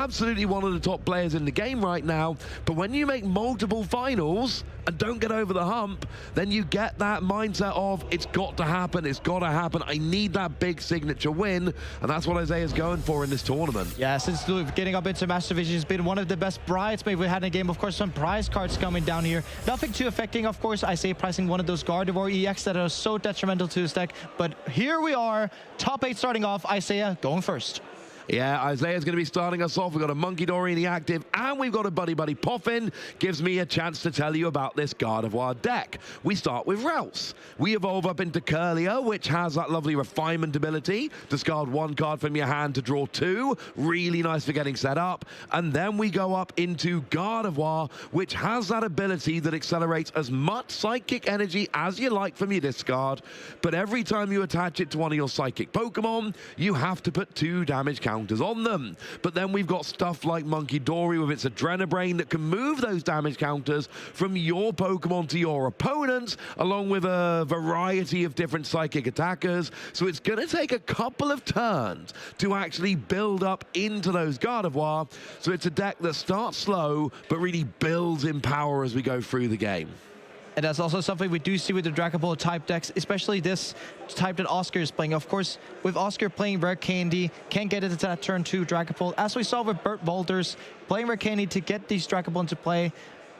Absolutely one of the top players in the game right now, but when you make multiple finals and don't get over the hump, then you get that mindset of it's got to happen, I need that big signature win, and that's what Isaiah's going for in this tournament. Yeah, since getting up into Master Division, he's been one of the best bridesmaids we had in a game. Of course, some prize cards coming down here. Nothing too affecting, of course, Isaiah pricing one of those Gardevoir EX that are so detrimental to his deck, but here we are, top 8 starting off, Isaiah going first. Yeah, Isaiah's going to be starting us off. We've got a Monkey Dory in the active, and we've got a Buddy Buddy Poffin. Gives me a chance to tell you about this Gardevoir deck. We start with Rouse. We evolve up into Curlier, which has that lovely refinement ability. Discard 1 card from your hand to draw 2. Really nice for getting set up. And then we go up into Gardevoir, which has that ability that accelerates as much psychic energy as you like from your discard. But every time you attach it to one of your psychic Pokemon, you have to put 2 damage counters on them. But then we've got stuff like Monkey Dory with its Adrenabrain that can move those damage counters from your Pokemon to your opponents, along with a variety of different psychic attackers. So it's going to take a couple of turns to actually build up into those Gardevoir. So it's a deck that starts slow, but really builds in power as we go through the game. And that's also something we do see with the Dragon Ball type decks, especially this type that Oscar is playing. Of course, with Oscar playing Rare Candy, can't get it into that turn 2 Dragon Ball, as we saw with Burt Boulders, playing Rare Candy to get these Dragon Ball into play.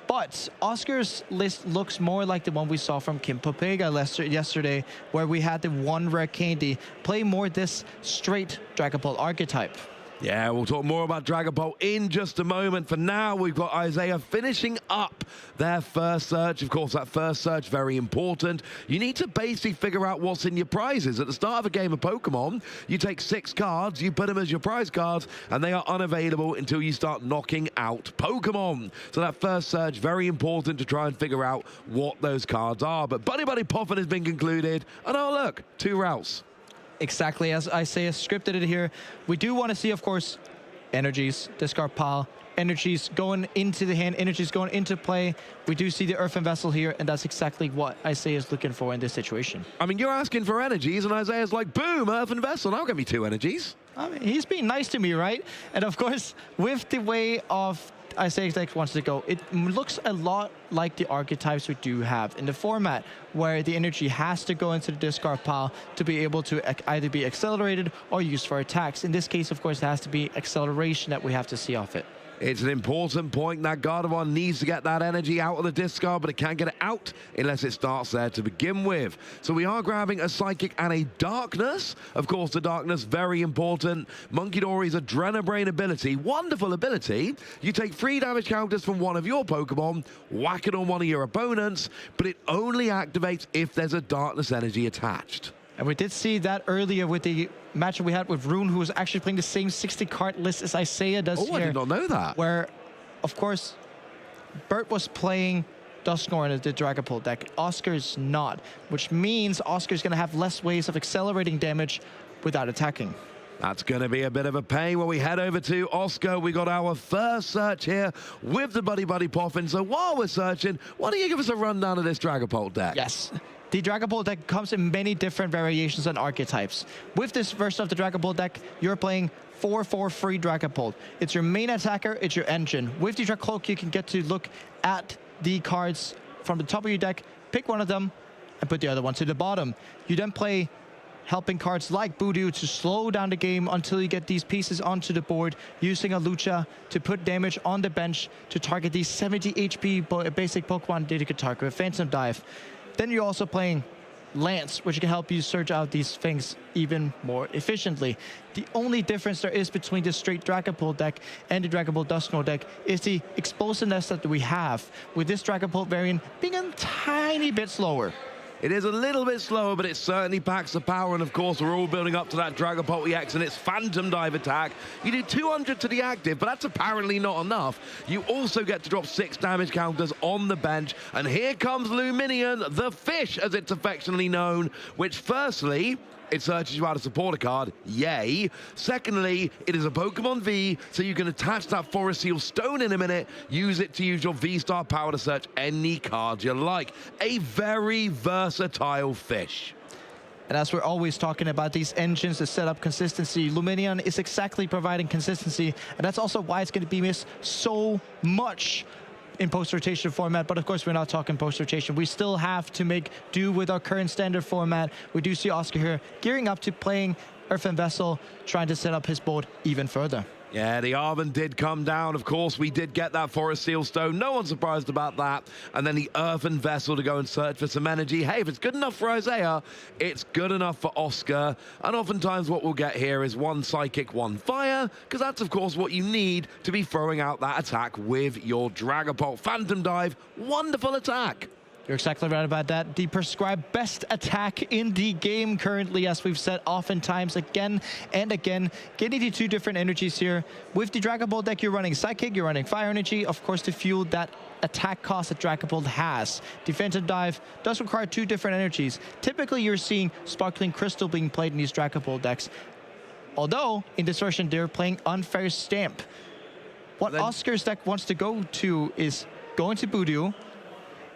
But Oscar's list looks more like the one we saw from Kim Popega yesterday, where we had the 1 Rare Candy play more this straight Dragon Ball archetype. Yeah, we'll talk more about Dragon Ball in just a moment. For now, we've got Isaiah finishing up their first search. Of course, that first search, very important. You need to basically figure out what's in your prizes. At the start of a game of Pokemon, you take 6 cards, you put them as your prize cards, and they are unavailable until you start knocking out Pokemon. So that first search, very important to try and figure out what those cards are. But Buddy Buddy Poffin has been concluded, and oh look, 2 routes. Exactly, as Isaiah scripted it here. We do want to see, of course, energies, discard pile, energies going into the hand, energies going into play. We do see the Earthen Vessel here, and that's exactly what Isaiah is looking for in this situation. I mean, you're asking for energies, and Isaiah's like, boom, Earthen Vessel, now give me 2 energies. I mean, he's being nice to me, right? And of course, with the way of Isaiah's deck wants to go, it looks a lot like the archetypes we do have in the format, where the energy has to go into the discard pile to be able to either be accelerated or used for attacks. In this case, of course, it has to be acceleration that we have to see off it. It's an important point that Gardevoir needs to get that energy out of the discard, but it can't get it out unless it starts there to begin with. So we are grabbing a Psychic and a Darkness. Of course, the Darkness, very important. Monkey Dory's Adrenabrain ability, wonderful ability. You take 3 damage counters from one of your Pokemon, whack it on one of your opponents, but it only activates if there's a Darkness energy attached. And we did see that earlier with the matchup we had with Rune, who was actually playing the same 60-card list as Isaiah does here. Oh, I did not know that. Where, of course, Bert was playing Dusknoir in the Dragon Ball deck. Oscar's not, which means Oscar's going to have less ways of accelerating damage without attacking. That's going to be a bit of a pain when we head over to Oscar. We got our first search here with the Buddy Buddy Poffin. So while we're searching, why don't you give us a rundown of this Dragon Ball deck? Yes. The Dragon Ball deck comes in many different variations and archetypes. With this version of the Dragon Ball deck, you're playing 4/4 free Dragon Ball. It's your main attacker, it's your engine. With the Dracloak, you can get to look at the cards from the top of your deck, pick one of them, and put the other one to the bottom. You then play helping cards like Voodoo to slow down the game until you get these pieces onto the board, using a Lucha to put damage on the bench to target these 70 HP basic Pokemon that you could target with Phantom Dive. Then you're also playing Lance, which can help you search out these things even more efficiently. The only difference there is between the straight Dragon Ball deck and the Dragon Ball Dusknoir deck is the explosiveness that we have, with this Dragon Ball variant being a tiny bit slower. It is a little bit slower, but it certainly packs the power. And of course, we're all building up to that Dragon Ball EX and its Phantom Dive attack. You do 200 to the active, but that's apparently not enough. You also get to drop 6 damage counters on the bench. And here comes Luminion, the fish, as it's affectionately known, which firstly, it searches you out a supporter card, yay. Secondly, it is a Pokemon V, so you can attach that Forest Seal Stone in a minute, use it to use your V-Star power to search any card you like. A very versatile fish. And as we're always talking about these engines, the setup consistency, Luminion is exactly providing consistency. And that's also why it's going to be missed so much in post-rotation format. But of course, we're not talking post-rotation. We still have to make do with our current standard format. We do see Oscar here gearing up to playing Earthen Vessel, trying to set up his board even further. Yeah, the Arven did come down. Of course, we did get that Forest Seal Stone. No one's surprised about that. And then the Earthen Vessel to go and search for some energy. Hey, if it's good enough for Isaiah, it's good enough for Oscar. And oftentimes what we'll get here is one Psychic, one Fire, because that's, of course, what you need to be throwing out that attack with your Dragapult. Phantom Dive, wonderful attack. You're exactly right about that. The prescribed best attack in the game currently, as we've said oftentimes again and again. Getting the two different energies here. With the Dragon Ball deck, you're running Psychic, you're running Fire Energy, of course, to fuel that attack cost that Dragon Ball has. Defensive Dive does require two different energies. Typically, you're seeing Sparkling Crystal being played in these Dragon Ball decks. Although, in this version, they're playing Unfair Stamp. What Oscar's deck wants to go to is going to Voodoo,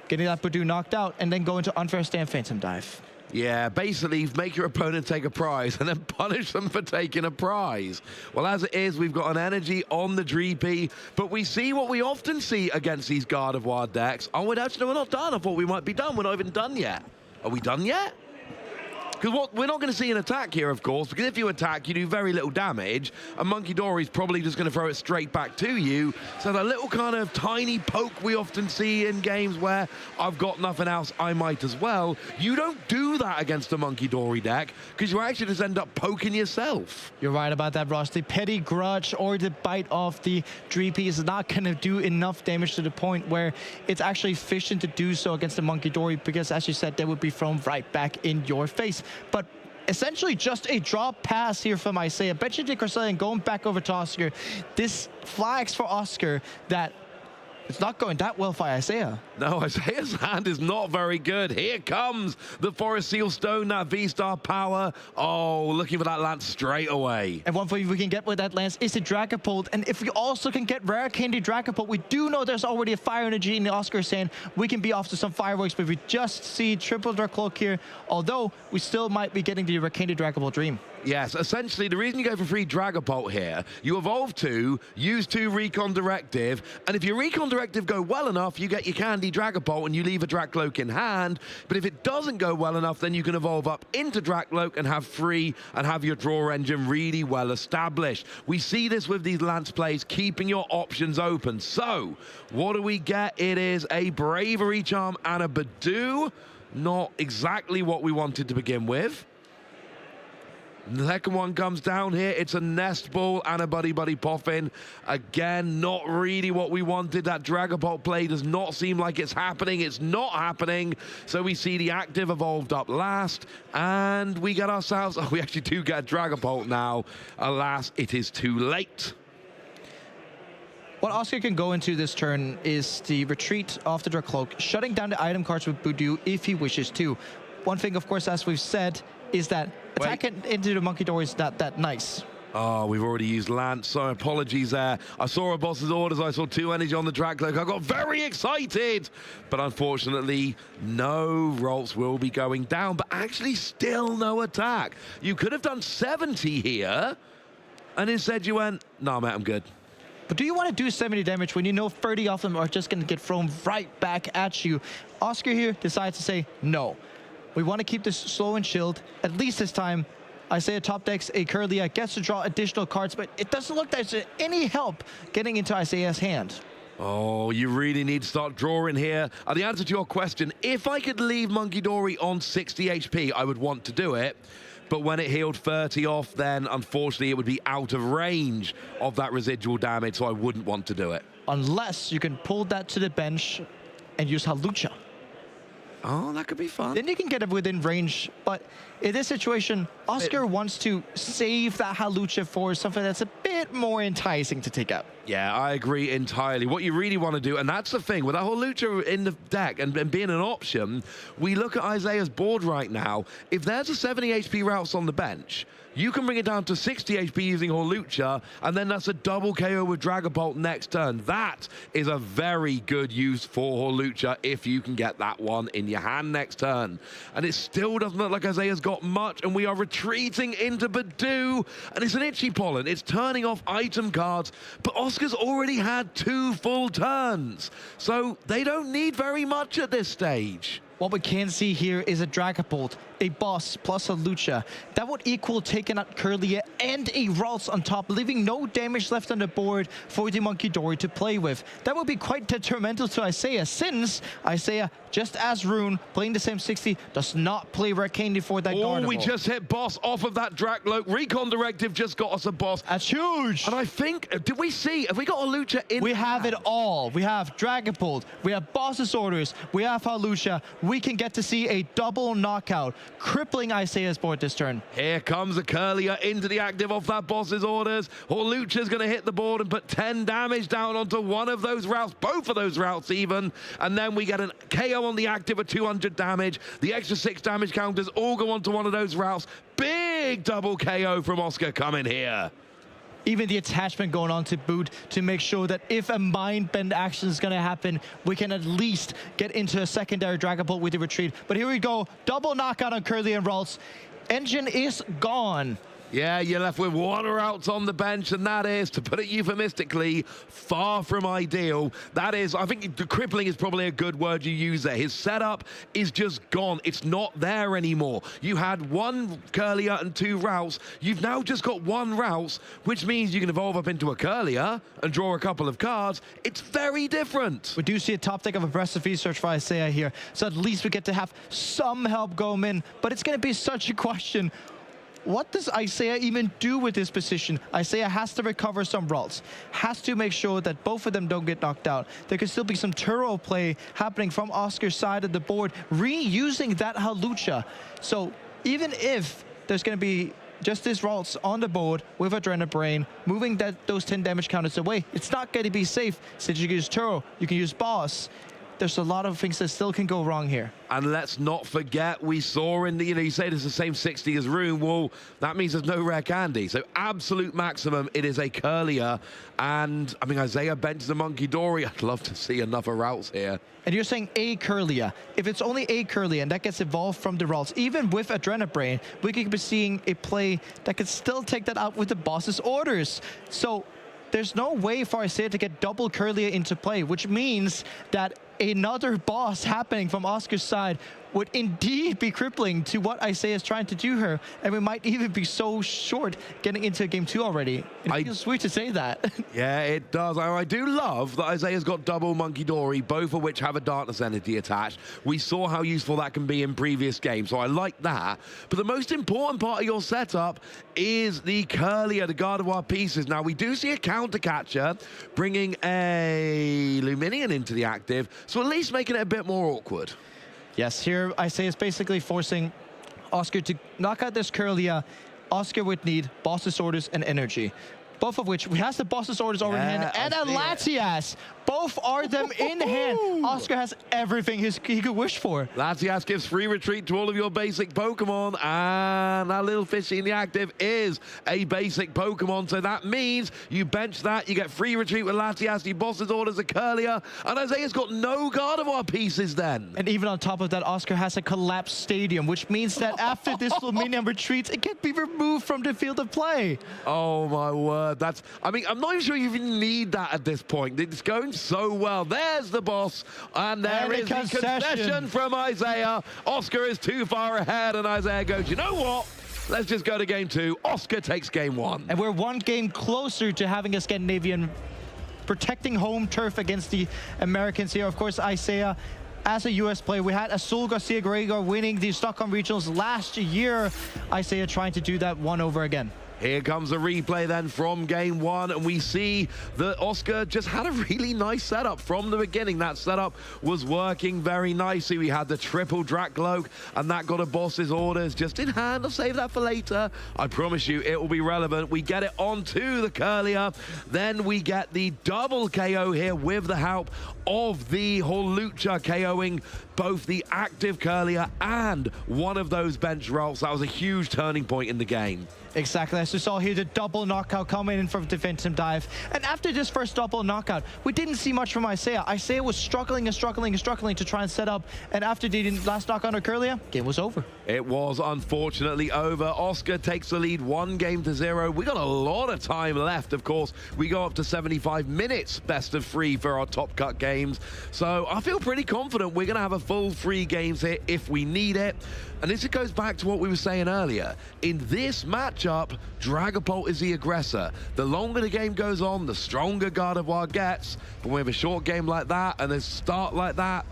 getting that Voodoo knocked out, and then go into Unfair Stamp Phantom Dive. Yeah, basically make your opponent take a prize and then punish them for taking a prize. Well, as it is, we've got an energy on the Dreepy, but we see what we often see against these Gardevoir decks. Oh, wait, actually, we're not done. I thought we might be done. We're not even done yet. Are we done yet? Because we're not going to see an attack here, of course, because if you attack, you do very little damage, and Monkey Dory's probably just going to throw it straight back to you. So that little kind of tiny poke we often see in games where I've got nothing else, I might as well. You don't do that against a Monkey Dory deck, because you actually just end up poking yourself. You're right about that, Ross. The Petty Grudge or the Bite of the Dreepy is not going to do enough damage to the point where it's actually efficient to do so against the Monkey Dory, because, as you said, they would be thrown right back in your face. But essentially just a drop pass here from Isaiah. Benjamin Crescent going back over to Oscar. This flags for Oscar that it's not going that well for Isaiah. No, Isaiah's hand is not very good. Here comes the Forest Seal Stone, that V-Star power. Oh, looking for that lance straight away. And one thing we can get with that lance is the Dragapult. And if we also can get Rare Candy Dragapult, we do know there's already a Fire Energy in the Oscar's hand. We can be off to some fireworks, but we just see Triple Dark Cloak here, although we still might be getting the Rare Candy Dragapult Dream. Yes, essentially, the reason you go for free Dragapult here, you evolve 2, use 2 Recon Directive, and if your Recon Directive go well enough, you get your Candy Dragapult and you leave a Dracloak in hand. But if it doesn't go well enough, then you can evolve up into Dracloak and have free and have your draw engine really well established. We see this with these Lance plays, keeping your options open. So, what do we get? It is a Bravery Charm and a Badoo. Not exactly what we wanted to begin with. The second one comes down here. It's a Nest Ball and a Buddy Buddy Poffin. Again, not really what we wanted. That Dragapult play does not seem like it's happening. It's not happening. So we see the active evolved up last. And we get ourselves... Oh, we actually do get a Dragapult now. Alas, it is too late. What Oscar can go into this turn is the retreat of the Dracloak, shutting down the item cards with Voodoo if he wishes to. One thing, of course, as we've said, is that attacking into the Monkey Dory is not that nice. Oh, we've already used Lance, so apologies there. I saw a boss's orders, I saw 2 energy on the Dracloak. I got very excited, but unfortunately, no Rolts will be going down, but actually still no attack. You could have done 70 here, and instead you went, no, mate, I'm good. But do you want to do 70 damage when you know 30 of them are just going to get thrown right back at you? Oscar here decides to say no. We want to keep this slow and chilled. At least this time, Isaiah top decks a Curlia, gets to draw additional cards, but it doesn't look like there's any help getting into Isaiah's hand. Oh, you really need to start drawing here. The answer to your question, if I could leave Monkey Dory on 60 HP, I would want to do it. But when it healed 30 off, then unfortunately it would be out of range of that residual damage, so I wouldn't want to do it. Unless you can pull that to the bench and use Halucha. Oh, that could be fun. Then you can get it within range. But in this situation, Oscar wants to save that Halucha for something that's a bit more enticing to take out. Yeah, I agree entirely. What you really want to do, and that's the thing, with that Halucha in the deck and being an option, we look at Isaiah's board right now. If there's a 70 HP Routes on the bench, you can bring it down to 60 HP using Hawlucha, and then that's a double KO with Dragapult next turn. That is a very good use for Hawlucha if you can get that one in your hand next turn. And it still doesn't look like Isaiah's got much, and we are retreating into Badoo, and it's an Itchy Pollen. It's turning off item cards, but Oscar's already had 2 full turns, so they don't need very much at this stage. What we can see here is a Dragapult, a Boss plus a Lucha. That would equal taking out Kirlia and a Ralts on top, leaving no damage left on the board for the Munkidori to play with. That would be quite detrimental to Isaiah, since Isaiah, just as Rune, playing the same 60, does not play Rare Candy for that Gardevoir. Oh, we just hit Boss off of that Dracloak. Recon Directive just got us a Boss. That's huge. And I think, did we see, have we got a Lucha in? We have it all. We have Dragapult, we have Boss's Orders, we have Hawlucha. We can get to see a double knockout, crippling Isaiah's board this turn. Here comes a Kirlia into the active off that Boss's Orders. Hawlucha's going to hit the board and put 10 damage down onto one of those routes, both of those routes even. And then we get an KO on the active at 200 damage. The extra 6 damage counters all go onto one of those routes. Big double KO from Oscar coming here. Even the attachment going on to boot to make sure that if a mind bend action is going to happen, we can at least get into a secondary Dragapult with the retreat. But here we go, double knockout on Kirlia and Ralts. Engine is gone. Yeah, you're left with 1 route on the bench, and that is, to put it euphemistically, far from ideal. That is, I think the crippling is probably a good word you use there. His setup is just gone. It's not there anymore. You had 1 Kirlia and 2 routes. You've now just got 1 route, which means you can evolve up into a Kirlia and draw a couple of cards. It's very different. We do see a top deck of Aggressive Research for Isaiah here, so at least we get to have some help going in, but it's going to be such a question. What does Isaiah even do with this position? Isaiah has to recover some Ralts, has to make sure that both of them don't get knocked out. There could still be some Turo play happening from Oscar's side of the board, reusing that Hawlucha. So even if there's going to be just this Ralts on the board with Adrenabrain, moving those 10 damage counters away, it's not going to be safe, since you can use Turo, you can use Boss. There's a lot of things that still can go wrong here. And let's not forget, we saw in the, you say it's the same 60 as Rune. Well, that means there's no Rare Candy. So absolute maximum, it is a Kirlia. And, I mean, Isaiah benches the Munkidori. I'd love to see another routes here. And you're saying a Kirlia. If it's only a Kirlia and that gets evolved from the Ralts, even with Adrenabrain, we could be seeing a play that could still take that out with the Boss's Orders. So there's no way for Isaiah to get double Kirlia into play, which means that another Boss happening from Oscar's side would indeed be crippling to what Isaiah is trying to do here. And we might even be so short getting into game 2 already. It feels weird to say that. Yeah, it does. I do love that Isaiah's got double Munkidori, both of which have a Darkness Energy attached. We saw how useful that can be in previous games, so I like that. But the most important part of your setup is the Kirlia, the Gardevoir pieces. Now, we do see a counter catcher bringing a Luminion into the active, so at least making it a bit more awkward. Yes, here Isaiah is basically forcing Oscar to knock out this Kirlia. Oscar would need Boss's Orders and Energy, both of which he has the Boss's Orders already in hand, and a Latias. Both are them in hand. Oscar has everything he could wish for. Latias gives free retreat to all of your basic Pokemon, and that little fishy in the active is a basic Pokemon, so that means you bench that, you get free retreat with Latias, your Boss's Orders a Kirlia, and Isaiah's got no Gardevoir pieces then. And even on top of that, Oscar has a collapsed stadium, which means that after this Luminium retreats, it can be removed from the field of play. Oh my word, I mean, I'm not even sure you even need that at this point. It's going so well. There's the Boss, and there is the concession from Isaiah. Oscar is too far ahead, and Isaiah goes, you know what? Let's just go to game 2. Oscar takes game 1. And we're 1 game closer to having a Scandinavian protecting home turf against the Americans here. Of course, Isaiah, as a US player, we had Azul Garcia Gregor winning the Stockholm Regionals last year. Isaiah trying to do that one over again. Here comes a replay then from game 1, and we see that Oscar just had a really nice setup from the beginning. That setup was working very nicely. We had the triple Dracloak, and that got a Boss's Orders just in hand. I'll save that for later. I promise you it will be relevant. We get it onto the Kirlia. Then we get the double KO here with the help of the Hawlucha KOing both the active Curlier and one of those bench rolls. That was a huge turning point in the game. Exactly, as we saw here, the double knockout coming in from defensive dive. And after this first double knockout, we didn't see much from Isaiah. Isaiah was struggling and struggling and struggling to try and set up. And after the last knockout on Curlier, game was over. It was unfortunately over. Oscar takes the lead 1-0. We got a lot of time left, of course. We go up to 75 minutes, best of 3 for our top cut games. So I feel pretty confident we're going to have a full 3 games here if we need it. And this goes back to what we were saying earlier. In this matchup, Dragapult is the aggressor. The longer the game goes on, the stronger Gardevoir gets. But when we have a short game like that and a start like that,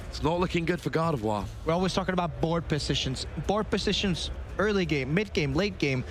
it's not looking good for Gardevoir. We're always talking about board positions. Board positions, early game, mid game, late game.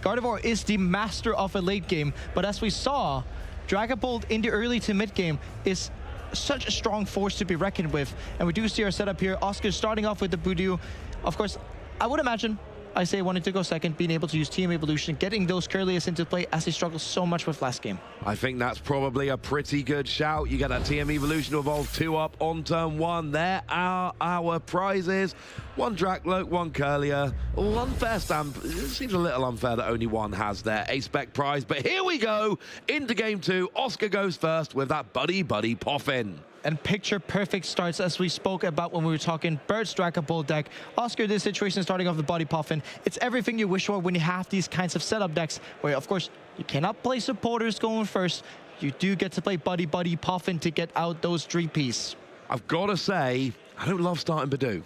Gardevoir is the master of a late game. But as we saw, Dragapult in the early to mid game is such a strong force to be reckoned with. And we do see our setup here. Oscar starting off with the Budew. Of course, I would imagine Isaiah wanted to go second, being able to use TM Evolution, getting those Curlius into play as he struggled so much with last game. I think that's probably a pretty good shout. You get that TM Evolution to evolve 2 up on turn 1. There are our prizes. 1 Dracloak, 1 Curlier. Unfair stamp. It seems a little unfair that only one has their A-Spec prize. But here we go into game 2. Oscar goes first with that Buddy Poffin. And picture perfect starts as we spoke about when we were talking Bird's Dragapult deck. Oscar, this situation starting off the Body Puffin. It's everything you wish for when you have these kinds of setup decks where, of course, you cannot play supporters going first. You do get to play Buddy Puffin to get out those 3-piece. I've got to say, I don't love starting Budew.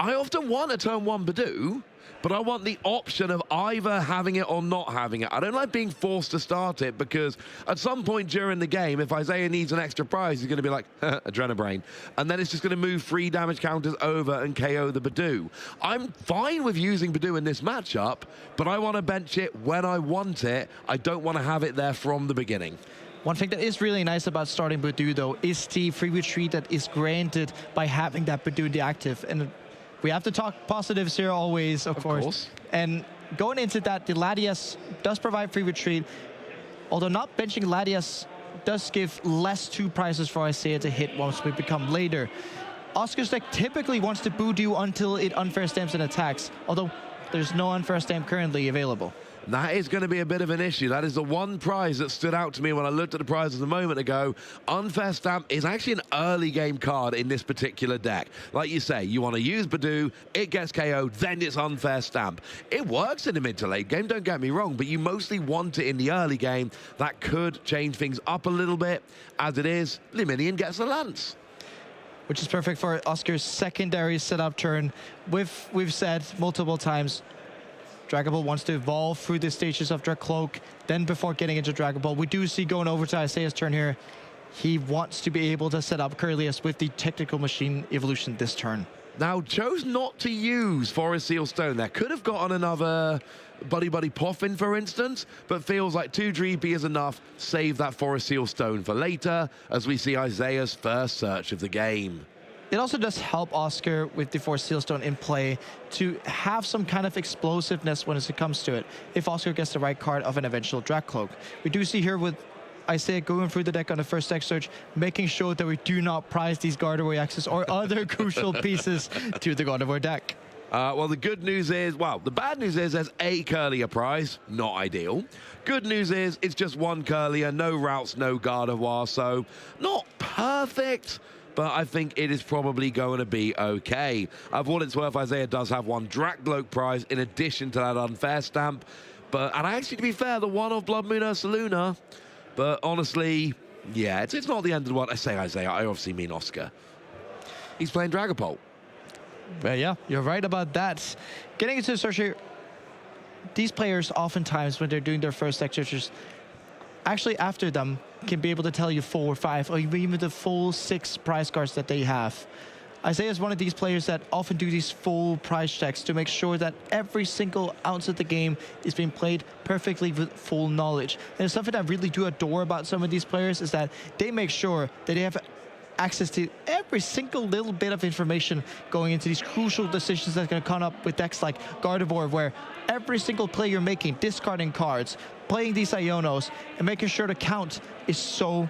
I often want a turn 1 Budew, but I want the option of either having it or not having it. I don't like being forced to start it because at some point during the game, if Isaiah needs an extra prize, he's going to be like, Adrenabrain. And then it's just going to move 3 damage counters over and KO the Budew. I'm fine with using Budew in this matchup, but I want to bench it when I want it. I don't want to have it there from the beginning. One thing that is really nice about starting Budew, though, is the free retreat that is granted by having that Budew in the active. And we have to talk positives here always, of course. And going into that, the Latias does provide free retreat. Although not benching Latias does give less 2 prizes for Isaiah to hit once we become later. Oscar's deck typically wants to Budew until it unfair stamps and attacks, although there's no unfair stamp currently available. That is going to be a bit of an issue. That is the one prize that stood out to me when I looked at the prizes a moment ago. Unfair Stamp is actually an early game card in this particular deck. Like you say, you want to use Budew, it gets KO'd, then it's Unfair Stamp. It works in the mid to late game, don't get me wrong, but you mostly want it in the early game. That could change things up a little bit. As it is, Lemillion gets a Lance. Which is perfect for Oscar's secondary setup turn. We've said multiple times, Dragapult wants to evolve through the stages of Dracloak, then before getting into Dragapult. We do see going over to Isaiah's turn here, he wants to be able to set up Curlius with the Technical Machine Evolution this turn. Now, chose not to use Forest Seal Stone there. Could have gotten another Buddy Poffin, for instance, but feels like 2 Dreepy is enough. Save that Forest Seal Stone for later, as we see Isaiah's first search of the game. It also does help Oscar with the Force Sealstone in play to have some kind of explosiveness when it comes to it, if Oscar gets the right card of an eventual Dracloak. We do see here with Isaiah going through the deck on the first deck search, making sure that we do not prize these Gardevoir Axes or other crucial pieces to the Gardevoir deck. Well, the good news is, well, the bad news is there's a Curlier prize, not ideal. Good news is it's just 1 Curlier, no routes, no Gardevoir, so not perfect, but I think it is probably going to be okay. For what it's worth, Isaiah does have 1 Dracloak prize in addition to that Unfair Stamp. But, and actually, to be fair, the one of Blood Moon Ursaluna. But honestly, yeah, it's not the end of the world. I say Isaiah, I obviously mean Oscar. He's playing Dragapult. Well, yeah, you're right about that. Getting into the search here, these players oftentimes, when they're doing their first deck searches, actually after them can be able to tell you 4 or 5 or even the full 6 prize cards that they have. Isaiah is one of these players that often do these full prize checks to make sure that every single ounce of the game is being played perfectly with full knowledge. And something I really do adore about some of these players is that they make sure that they have access to every single little bit of information going into these crucial decisions that are going to come up with decks like Gardevoir, where every single play you're making, discarding cards, playing these Ionos and making sure to count is so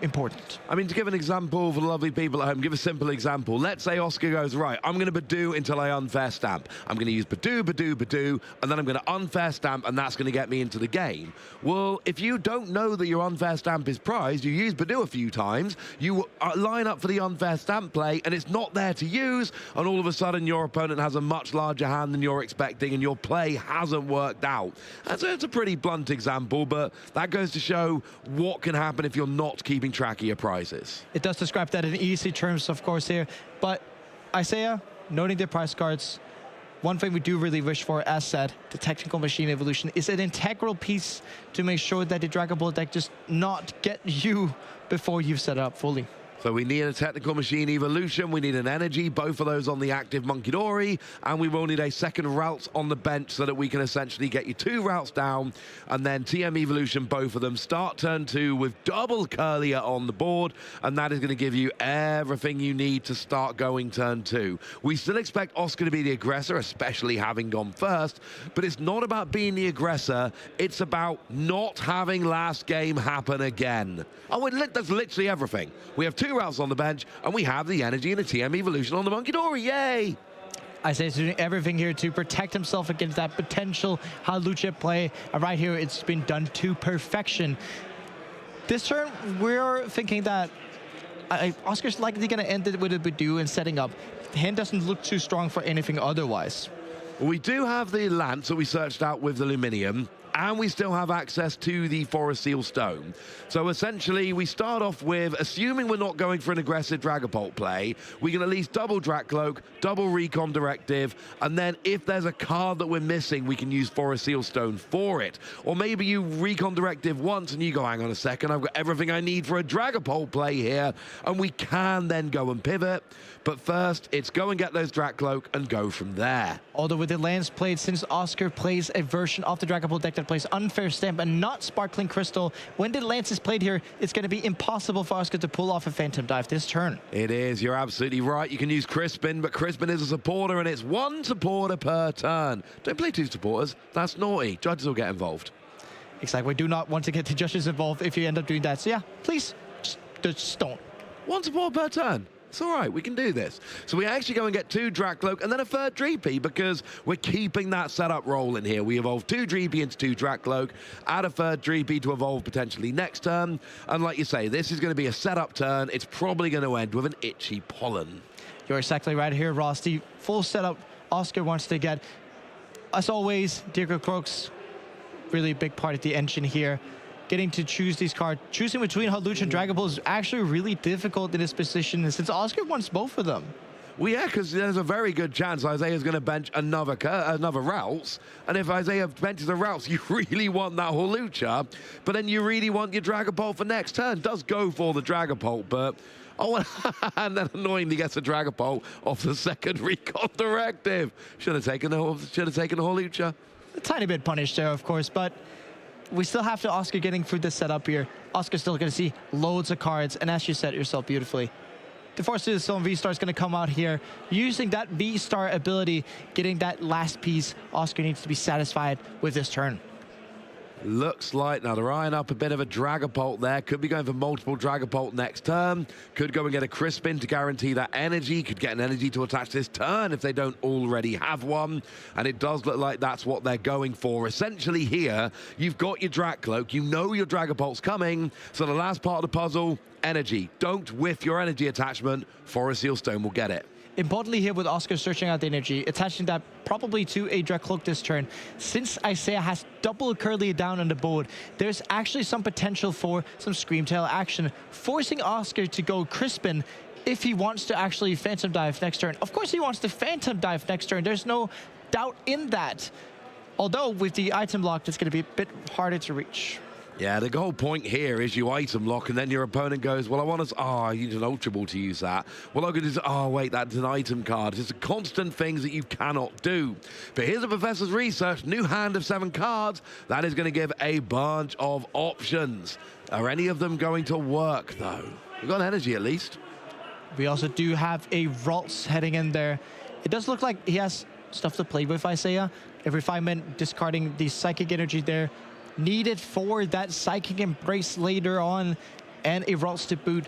important. I mean, to give an example for the lovely people at home, give a simple example. Let's say Oscar goes, right, I'm going to Badoo until I unfair stamp. I'm going to use Badoo, Badoo, Badoo, and then I'm going to unfair stamp, and that's going to get me into the game. Well, if you don't know that your unfair stamp is prized, you use Badoo a few times, you line up for the unfair stamp play, and it's not there to use, and all of a sudden your opponent has a much larger hand than you're expecting, and your play hasn't worked out. And so it's a pretty blunt example, but that goes to show what can happen if you're not keeping track of your prizes. It does describe that in easy terms, of course, here. But Isaiah, noting the prize cards, one thing we do really wish for, as said, the technical machine evolution is an integral piece to make sure that the Dragon Ball deck does not get you before you've set it up fully. So we need a technical machine evolution, we need an energy, both of those on the active Monkey Dory, and we will need a second route on the bench so that we can essentially get you 2 routes down, and then TM evolution, both of them. Start turn 2 with double Curlier on the board, and that is going to give you everything you need to start going turn 2. We still expect Oscar to be the aggressor, especially having gone first, but it's not about being the aggressor, it's about not having last game happen again. Oh, that's literally everything. We have 2 routes on the bench, and we have the energy and the TM evolution on the Monkey Dory. Yay! Isaiah's doing everything here to protect himself against that potential Halucha play. And right here, it's been done to perfection. This turn, we're thinking that Oscar's likely going to end it with a Badoo and setting up. The hand doesn't look too strong for anything otherwise. We do have the lance that we searched out with the aluminium, and we still have access to the Forest Seal Stone. So essentially, we start off with, assuming we're not going for an aggressive Dragapult play, we can at least double Drak Cloak, double Recon Directive, and then if there's a card that we're missing, we can use Forest Seal Stone for it. Or maybe you Recon Directive once and you go, hang on a second, I've got everything I need for a Dragapult play here, and we can then go and pivot. But first, it's go and get those Drak Cloak and go from there. Although with the lance played, since Oscar plays a version of the Dragon Ball deck that plays Unfair Stamp and not Sparkling Crystal, when the lance is played here, it's going to be impossible for Oscar to pull off a Phantom Dive this turn. It is, you're absolutely right. You can use Crispin, but Crispin is a supporter, and it's 1 supporter per turn. Don't play 2 supporters. That's naughty. Judges will get involved. Exactly. We do not want to get the judges involved if you end up doing that. So yeah, please, just don't. 1 supporter per turn. It's all right, we can do this. So we actually go and get 2 Drak Cloak and then a 3rd Dreepy, because we're keeping that setup rolling here. We evolve 2 Dreepy into 2 Drak Cloak, add a 3rd Dreepy to evolve potentially next turn. And like you say, this is going to be a setup turn. It's probably going to end with an Itchy Pollen. You're exactly right here, Ross. The full setup Oscar wants to get. As always, Deer Croaks, really big part of the engine here. Getting to choose these cards, choosing between Halucha and Dragon Ball is actually really difficult in this position, since Oscar wants both of them. Well, yeah, because there's a very good chance Isaiah's going to bench another routes, and if Isaiah benches a routes, you really want that Halucha, but then you really want your Dragapult for next turn. Does go for the Dragapult, but oh, and then annoyingly gets a Dragapult off the 2nd Recon Directive. Should have taken the Halucha. A tiny bit punished there, of course, but we still have to Oscar getting through this setup here. Oscar's still going to see loads of cards, and as you said yourself beautifully, the Force of the Stone V-Star is going to come out here. Using that V-Star ability, getting that last piece, Oscar needs to be satisfied with this turn. Looks like, now they're eyeing up a bit of a Dragapult there. Could be going for multiple Dragapult next turn. Could go and get a Crispin to guarantee that energy. Could get an energy to attach this turn if they don't already have one. And it does look like that's what they're going for. Essentially here, you've got your Drak Cloak. You know your Dragapult's coming. So the last part of the puzzle, energy. Don't whiff your energy attachment. Forest Seal Stone will get it. Importantly here with Oscar searching out the energy, attaching that probably to a Drak Cloak this turn. Since Isaiah has double Curly down on the board, there's actually some potential for some Screamtail action, forcing Oscar to go Crispin if he wants to actually Phantom Dive next turn. Of course he wants to Phantom Dive next turn. There's no doubt in that. Although with the item lock, it's going to be a bit harder to reach. Yeah, the whole point here is you item lock, and then your opponent goes, well, I want to, I need an Ultra Ball to use that. Well, I could just, oh, wait, that's an item card. It's a constant things that you cannot do. But here's the Professor's research, new hand of 7 cards. That is going to give a bunch of options. Are any of them going to work, though? We've got energy, at least. We also do have a Ralts heading in there. It does look like he has stuff to play with, Isaiah. A Refinement, discarding the Psychic Energy there. needed for that Psychic Embrace later on, and a Ralts to boot.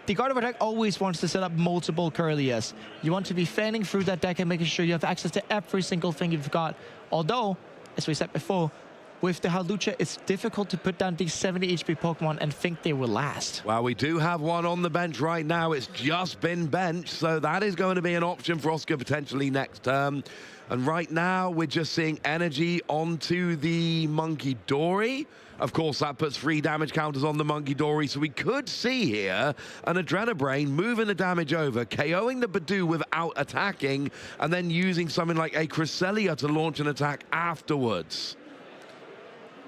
The Gardevoir deck always wants to set up multiple Curlias. You want to be fanning through that deck and making sure you have access to every single thing you've got. Although, as we said before, with the Hawlucha, it's difficult to put down these 70 HP Pokemon and think they will last. Well, we do have one on the bench right now. It's just been benched, so that is going to be an option for Oscar potentially next term. And right now, we're just seeing energy onto the Monkey Dory. Of course, that puts 3 damage counters on the Monkey Dory, so we could see here an Adrenabrain moving the damage over, KOing the Badoo without attacking, and then using something like a Cresselia to launch an attack afterwards.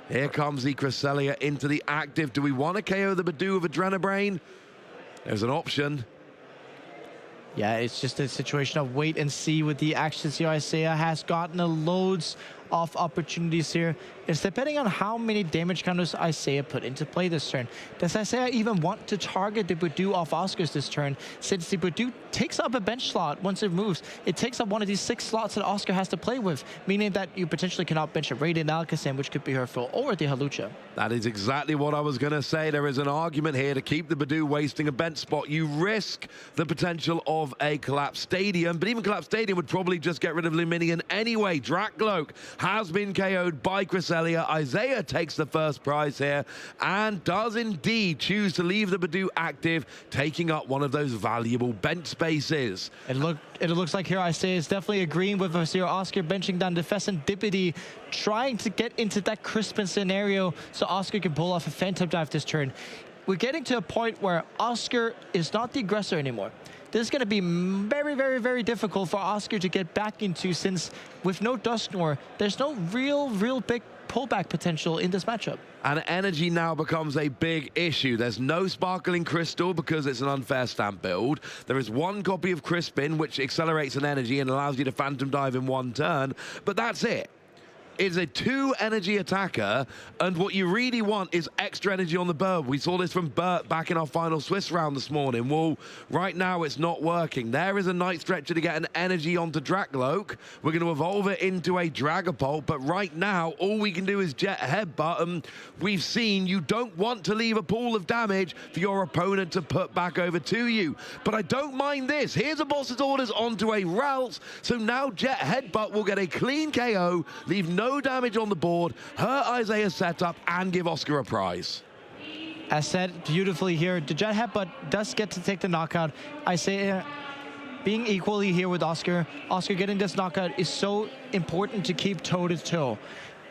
Here comes the Cresselia into the active. Do we want to KO the Badoo with Adrenabrain? There's an option. Yeah, it's just a situation of wait and see with the actions here. Isaiah has gotten loads of opportunities here. It's depending on how many damage counters Isaiah put into play this turn. Does Isaiah even want to target the Badoo off Oscar's this turn? Since the Badoo takes up a bench slot once it moves, it takes up one of these 6 slots that Oscar has to play with, meaning that you potentially cannot bench a Radiant Alakazam, which could be hurtful, or the Hawlucha. That is exactly what I was going to say. There is an argument here to keep the Badoo wasting a bench spot. You risk the potential of a Collapsed Stadium, but even Collapsed Stadium would probably just get rid of Luminion anyway. Drakloak has been KO'd by Cresselia. Isaiah takes the first prize here and does indeed choose to leave the Badoo active, taking up one of those valuable bench spaces. It looks like here Isaiah is definitely agreeing with us here. Oscar benching down the Pheasantipede, trying to get into that Crispin scenario so Oscar can pull off a Phantom Dive this turn. We're getting to a point where Oscar is not the aggressor anymore. This is going to be very, very, very difficult for Oscar to get back into, since with no Dusknoir, there's no real big pullback potential in this matchup. And energy now becomes a big issue. There's no Sparkling Crystal because it's an unfair stamp build. There is 1 copy of Crispin, which accelerates an energy and allows you to Phantom Dive in 1 turn, but that's it. It's a 2 energy attacker, and what you really want is extra energy on the bird. We saw this from Bert back in our final Swiss round this morning. Well, right now it's not working. There is a Night Stretcher to get an energy onto Drakloak. We're going to evolve it into a Dragapult, but right now all we can do is Jet Headbutt, and we've seen you don't want to leave a pool of damage for your opponent to put back over to you. But I don't mind this. Here's a Boss's Orders onto a Ralts, so now Jet Headbutt will get a clean KO, leave no damage on the board, hurt Isaiah's setup, and give Oscar a prize. As said beautifully here, the Jet Headbutt does get to take the knockout. Isaiah being equally here with Oscar. Oscar getting this knockout is so important to keep toe-to-toe.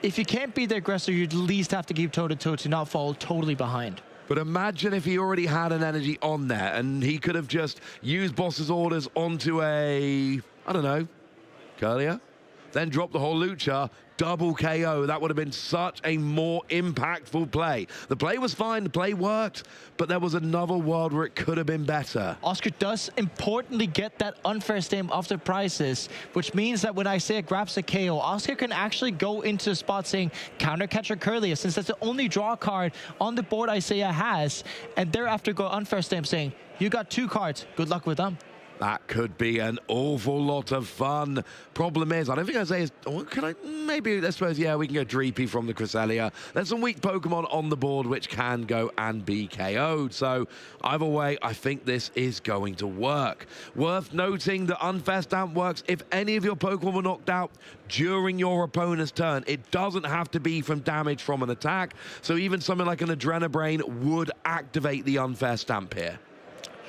If you can't be the aggressor, you at least have to keep toe-to-toe to not fall totally behind. But imagine if he already had an energy on there and he could have just used Boss's Orders onto a, I don't know, Curlier, then drop the Hawlucha, double KO. That would have been such a more impactful play. The play was fine, the play worked, but there was another world where it could have been better. Oscar does importantly get that unfair stamp of the prizes, which means that when Isaiah grabs a KO, Oscar can actually go into a spot saying counter catcher Curlier, since that's the only draw card on the board Isaiah has, and thereafter go unfair stamp saying, you got 2 cards, good luck with them. That could be an awful lot of fun. Problem is, I don't think Isaiah's... Oh, can I? Maybe, I suppose, yeah, we can go Dreepy from the Cresselia. There's some weak Pokemon on the board which can go and be KO'd. So, either way, I think this is going to work. Worth noting that Unfair Stamp works if any of your Pokemon were knocked out during your opponent's turn. It doesn't have to be from damage from an attack. So, even something like an Adrenabrain would activate the Unfair Stamp here.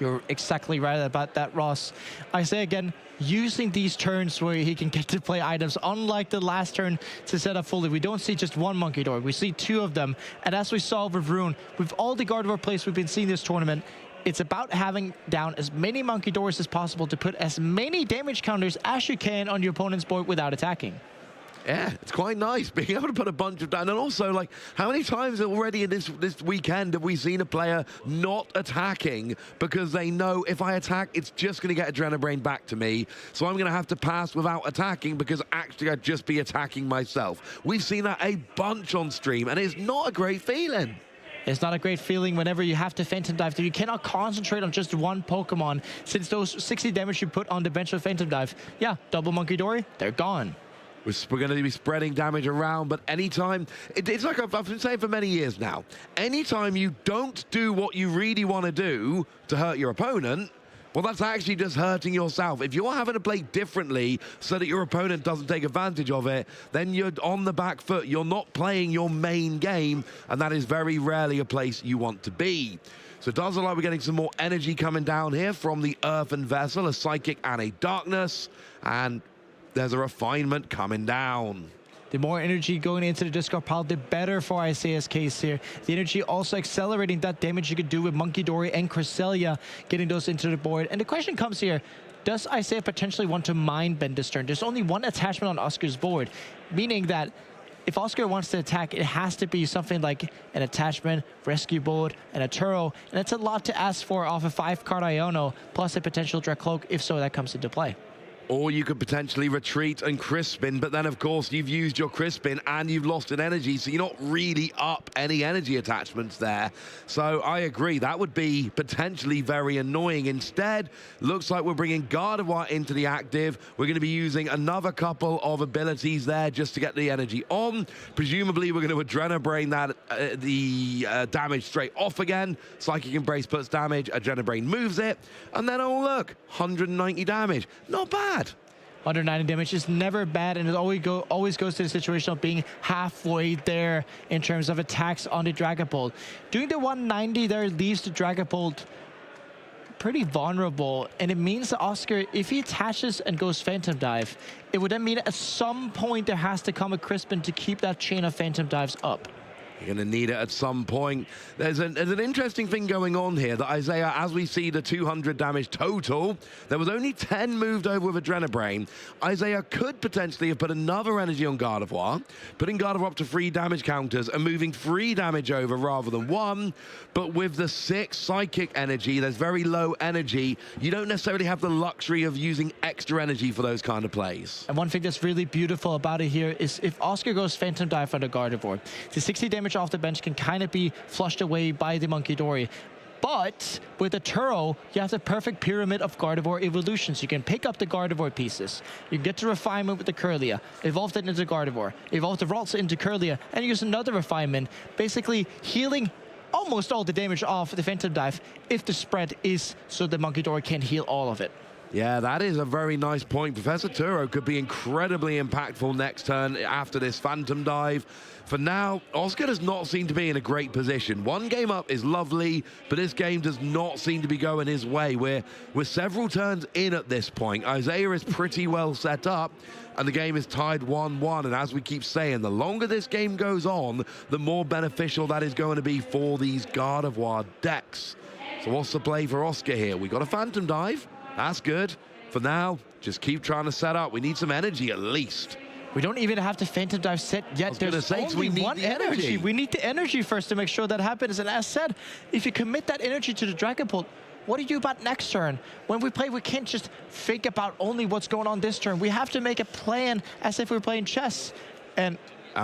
You're exactly right about that, Ross. I say again, using these turns where he can get to play items, unlike the last turn to set up fully. We don't see just 1 Monkey Door, we see 2 of them. And as we saw with Rune, with all the Gardevoir plays we've been seeing this tournament, it's about having down as many Monkey Doors as possible to put as many damage counters as you can on your opponent's board without attacking. Yeah, it's quite nice being able to put a bunch of down. And also, like, how many times already in this weekend have we seen a player not attacking because they know if I attack, it's just going to get Adrenabrain back to me. So I'm going to have to pass without attacking because actually I'd just be attacking myself. We've seen that a bunch on stream, and it's not a great feeling. It's not a great feeling whenever you have to Phantom Dive. You cannot concentrate on just 1 Pokemon, since those 60 damage you put on the bench of Phantom Dive, yeah, double Monkey Dory, they're gone. We're going to be spreading damage around, but anytime, it's like I've been saying for many years now, anytime you don't do what you really want to do to hurt your opponent, well, that's actually just hurting yourself. If you're having to play differently so that your opponent doesn't take advantage of it, then you're on the back foot. You're not playing your main game, and that is very rarely a place you want to be. So it does look like we're getting some more energy coming down here from the Earthen Vessel, a Psychic and a Darkness, and there's a Refinement coming down. The more energy going into the discard pile, the better for Isaiah's case here. The energy also accelerating that damage you could do with Monkey Dory and Cresselia, getting those into the board. And the question comes here, does Isaiah potentially want to Mind Bend this turn? There's only one attachment on Oscar's board, meaning that if Oscar wants to attack, it has to be something like an attachment, rescue board, and a Turo. And it's a lot to ask for off a 5-card Iono, plus a potential Dread Cloak, if so, that comes into play. Or you could potentially retreat and Crispin, but then, of course, you've used your Crispin and you've lost an energy, so you're not really up any energy attachments there. So I agree, that would be potentially very annoying. Instead, looks like we're bringing Gardevoir into the active. We're going to be using another couple of abilities there just to get the energy on. Presumably, we're going to Adrenabrain that damage straight off again. Psychic Embrace puts damage, Adrenabrain moves it, and then, oh look, 190 damage. Not bad. 190 damage is never bad, and it always goes to the situation of being halfway there in terms of attacks on the Dragapult. Doing the 190 there leaves the Dragapult pretty vulnerable, and it means that Oscar, if he attaches and goes Phantom Dive, it would then mean at some point there has to come a Crispin to keep that chain of Phantom Dives up. You're going to need it at some point. There's an interesting thing going on here that Isaiah, as we see the 200 damage total, there was only 10 moved over with Adrenabrain. Isaiah could potentially have put another energy on Gardevoir, putting Gardevoir up to 3 damage counters and moving 3 damage over rather than 1. But with the 6 Psychic energy, there's very low energy. You don't necessarily have the luxury of using extra energy for those kind of plays. And one thing that's really beautiful about it here is if Oscar goes Phantom Dive on the Gardevoir, the 60 damage off the bench can kind of be flushed away by the Monkey Dory. But with the Turo, you have the perfect pyramid of Gardevoir evolutions. You can pick up the Gardevoir pieces. You get to Refinement with the Curlia, evolve that into Gardevoir, evolve the Ralts into Curlia, and use another Refinement, basically healing almost all the damage off the Phantom Dive if the spread is so the Monkey Dory can heal all of it. Yeah, that is a very nice point. Professor Turo could be incredibly impactful next turn after this Phantom Dive. For now, Oscar does not seem to be in a great position. One game up is lovely, but this game does not seem to be going his way. We're several turns in at this point. Isaiah is pretty well set up, and the game is tied 1-1. And as we keep saying, the longer this game goes on, the more beneficial that is going to be for these Gardevoir decks. So what's the play for Oscar here? We got a Phantom Dive. That's good. For now, just keep trying to set up. We need some energy at least. We don't even have the Phantom Dive set yet. There's only one energy. We need the energy first to make sure that happens. And as said, if you commit that energy to the Dragapult, what do you do about next turn? When we play, we can't just think about only what's going on this turn. We have to make a plan as if we're playing chess. And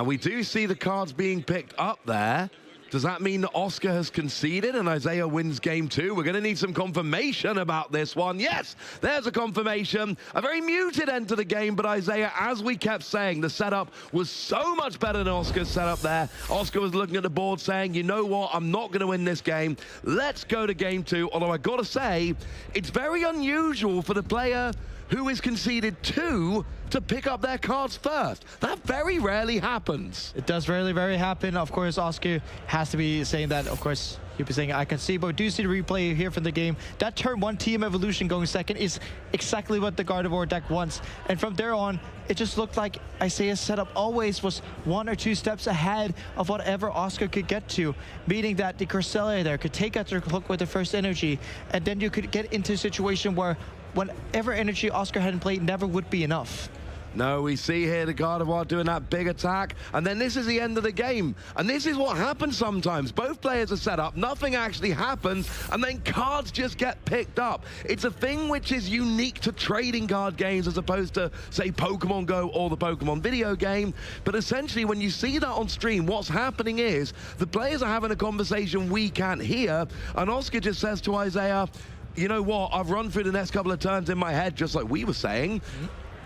we do see the cards being picked up there. Does that mean that Oscar has conceded and Isaiah wins game 2? We're going to need some confirmation about this one. Yes, there's a confirmation. A very muted end to the game, but Isaiah, as we kept saying, the setup was so much better than Oscar's setup there. Oscar was looking at the board saying, you know what, I'm not going to win this game. Let's go to game 2. Although I got to say, it's very unusual for the player who is conceded 2 to pick up their cards first. That very rarely happens. It does rarely happen. Of course, Oscar has to be saying that. Of course, he'll be saying, I can see, but we do see the replay here from the game. That turn 1 TM Evolution going second is exactly what the Gardevoir deck wants. And from there on, it just looked like Isaiah's setup always was 1 or 2 steps ahead of whatever Oscar could get to, meaning that the Cresselia there could take out their Cloak with the first energy, and then you could get into a situation where whatever energy Oscar hadn't played never would be enough. No, we see here the Gardevoir doing that big attack, and then this is the end of the game. And this is what happens sometimes. Both players are set up, nothing actually happens, and then cards just get picked up. It's a thing which is unique to trading card games as opposed to, say, Pokemon Go or the Pokemon video game. But essentially, when you see that on stream, what's happening is the players are having a conversation we can't hear, and Oscar just says to Isaiah, you know what, I've run through the next couple of turns in my head, just like we were saying.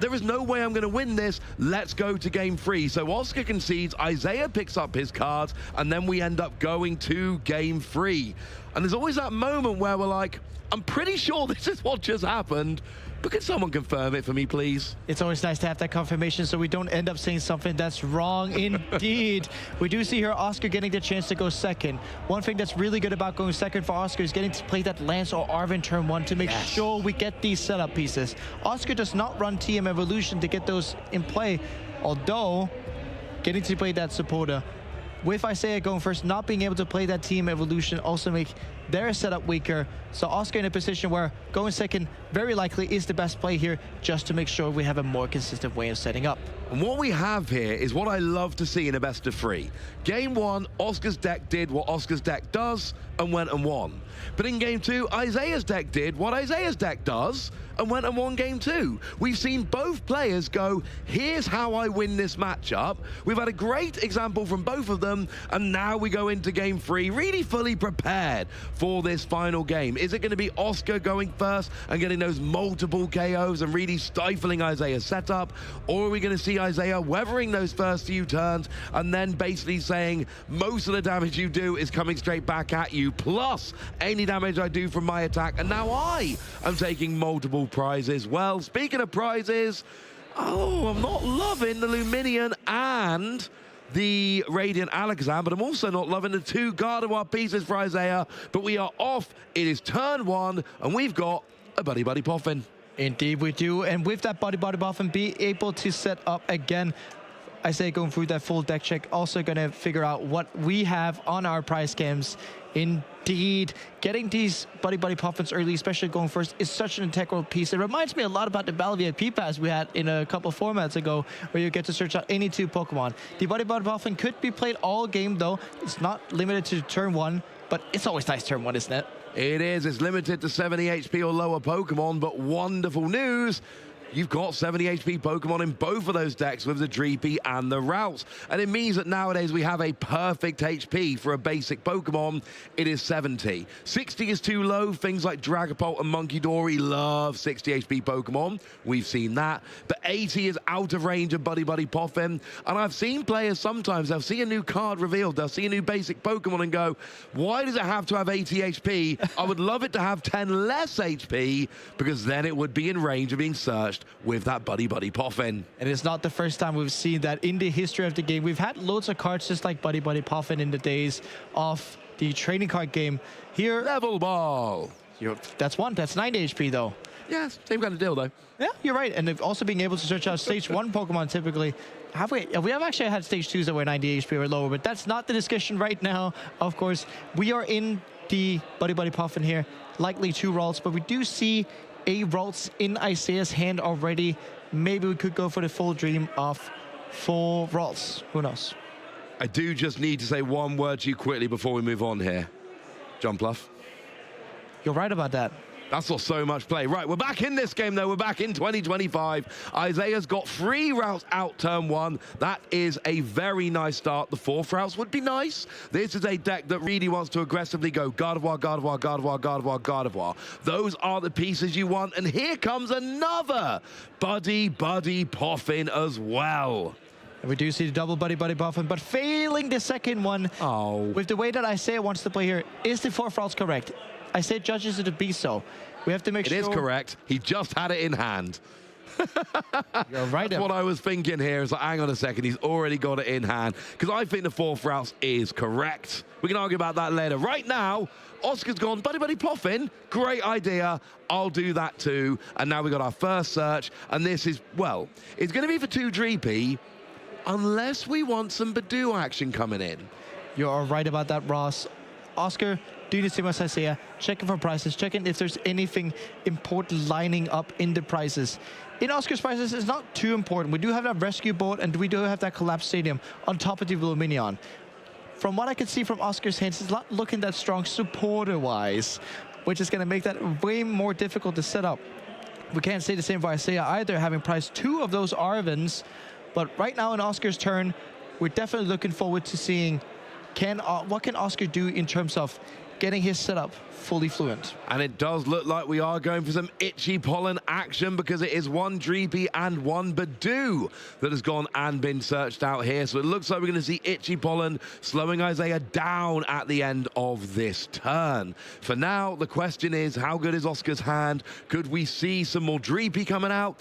there is no way I'm going to win this. Let's go to game 3. So Oscar concedes, Isaiah picks up his cards, and then we end up going to game 3. And there's always that moment where we're like, I'm pretty sure this is what just happened, but can someone confirm it for me, please? It's always nice to have that confirmation so we don't end up saying something that's wrong indeed. We do see here Oscar getting the chance to go second. One thing that's really good about going second for Oscar is getting to play that Lance or Arvin turn 1 to make sure we get these setup pieces. Oscar does not run TM Evolution to get those in play, although getting to play that supporter with Isaiah going first, not being able to play that team evolution also make their setup weaker. So Oscar in a position where going second very likely is the best play here, just to make sure we have a more consistent way of setting up. And what we have here is what I love to see in a best of 3. Game 1, Oscar's deck did what Oscar's deck does and went and won. But in game 2, Isaiah's deck did what Isaiah's deck does and went and won game 2. We've seen both players go, here's how I win this matchup. We've had a great example from both of them, and now we go into game 3 really fully prepared for this final game. Is it going to be Oscar going first and getting those multiple KOs and really stifling Isaiah's setup? Or are we going to see Isaiah weathering those first few turns and then basically saying most of the damage you do is coming straight back at you, plus any damage I do from my attack, and now I am taking multiple prizes? Well, speaking of prizes, oh, I'm not loving the Luminion and the Radiant Alakazam, but I'm also not loving the 2 Gardevoir pieces for Isaiah. But we are off. It is turn 1, and we've got a Buddy Buddy Poffin. Indeed we do, and with that Buddy Buddy Poffin, be able to set up again. Isaiah going through that full deck check, also going to figure out what we have on our prize games. Indeed, getting these Buddy Buddy Poffins early, especially going first, is such an integral piece. It reminds me a lot about the Battle VIP Pass we had in a couple of formats ago, where you get to search out any 2 Pokemon. The Buddy Buddy Poffin could be played all game, though. It's not limited to turn 1, but it's always nice turn 1, isn't it? It is. It's limited to 70 HP or lower Pokemon, but wonderful news. You've got 70 HP Pokemon in both of those decks with the Dreepy and the Routes. And it means that nowadays we have a perfect HP for a basic Pokemon. It is 70. 60 is too low. Things like Dragapult and Monkey Dory love 60 HP Pokemon. We've seen that. But 80 is out of range of Buddy Buddy Poffin. And I've seen players sometimes, they'll see a new card revealed, they'll see a new basic Pokemon and go, why does it have to have 80 HP? I would love it to have 10 less HP, because then it would be in range of being searched with that Buddy Buddy Poffin. And it's not the first time we've seen that in the history of the game. We've had loads of cards just like Buddy Buddy Poffin in the days of the trading card game. Here, Level Ball. That's 1. That's 90 HP though. Yeah, same kind of deal though. Yeah, you're right. And also being able to search out stage 1 Pokemon typically. We have actually had stage 2s that were 90 HP or lower, but that's not the discussion right now. Of course, we are in the Buddy Buddy Poffin here. Likely 2 rolls, but we do see a Ralts in Isaiah's hand already. Maybe we could go for the full dream of 4 Ralts. Who knows? I do just need to say one word to you quickly before we move on here. John Pluff. You're right about that. That's not so much play. Right, we're back in this game, though. We're back in 2025. Isaiah's got 3 routes out turn 1. That is a very nice start. The 4th routes would be nice. This is a deck that really wants to aggressively go Gardevoir, Gardevoir, Gardevoir, Gardevoir, Gardevoir. Those are the pieces you want. And here comes another Buddy Buddy Poffin as well. And we do see the double Buddy Buddy Poffin, but failing the second one. Oh. With the way that Isaiah wants to play here, is the 4th routes correct? I said judges it to be so. We have to make sure. It is correct. He just had it in hand. You're right. That's what I was thinking here. Is like, hang on a second, he's already got it in hand. Because I think the 4th route is correct. We can argue about that later. Right now, Oscar's gone, Buddy Buddy Poffin, great idea. I'll do that too. And now we got our first search. And this is, well, it's going to be for 2 Dreepy, unless we want some Badoo action coming in. You're right about that, Ross. Oscar, doing the same as Isaiah, checking for prices, checking if there's anything important lining up in the prices. In Oscar's prices, it's not too important. We do have that rescue boat, and we do have that collapsed stadium on top of the Luminion. From what I can see from Oscar's hands, it's not looking that strong supporter-wise, which is going to make that way more difficult to set up. We can't say the same for Isaiah either, having priced 2 of those Arvins. But right now in Oscar's turn, we're definitely looking forward to seeing what can Oscar do in terms of getting his setup fully fluent. And it does look like we are going for some Itchy Pollen action, because it is one Dreepy and one Badoo that has gone and been searched out here. So it looks like we're going to see Itchy Pollen slowing Isaiah down at the end of this turn. For now, the question is, how good is Oscar's hand? Could we see some more Dreepy coming out?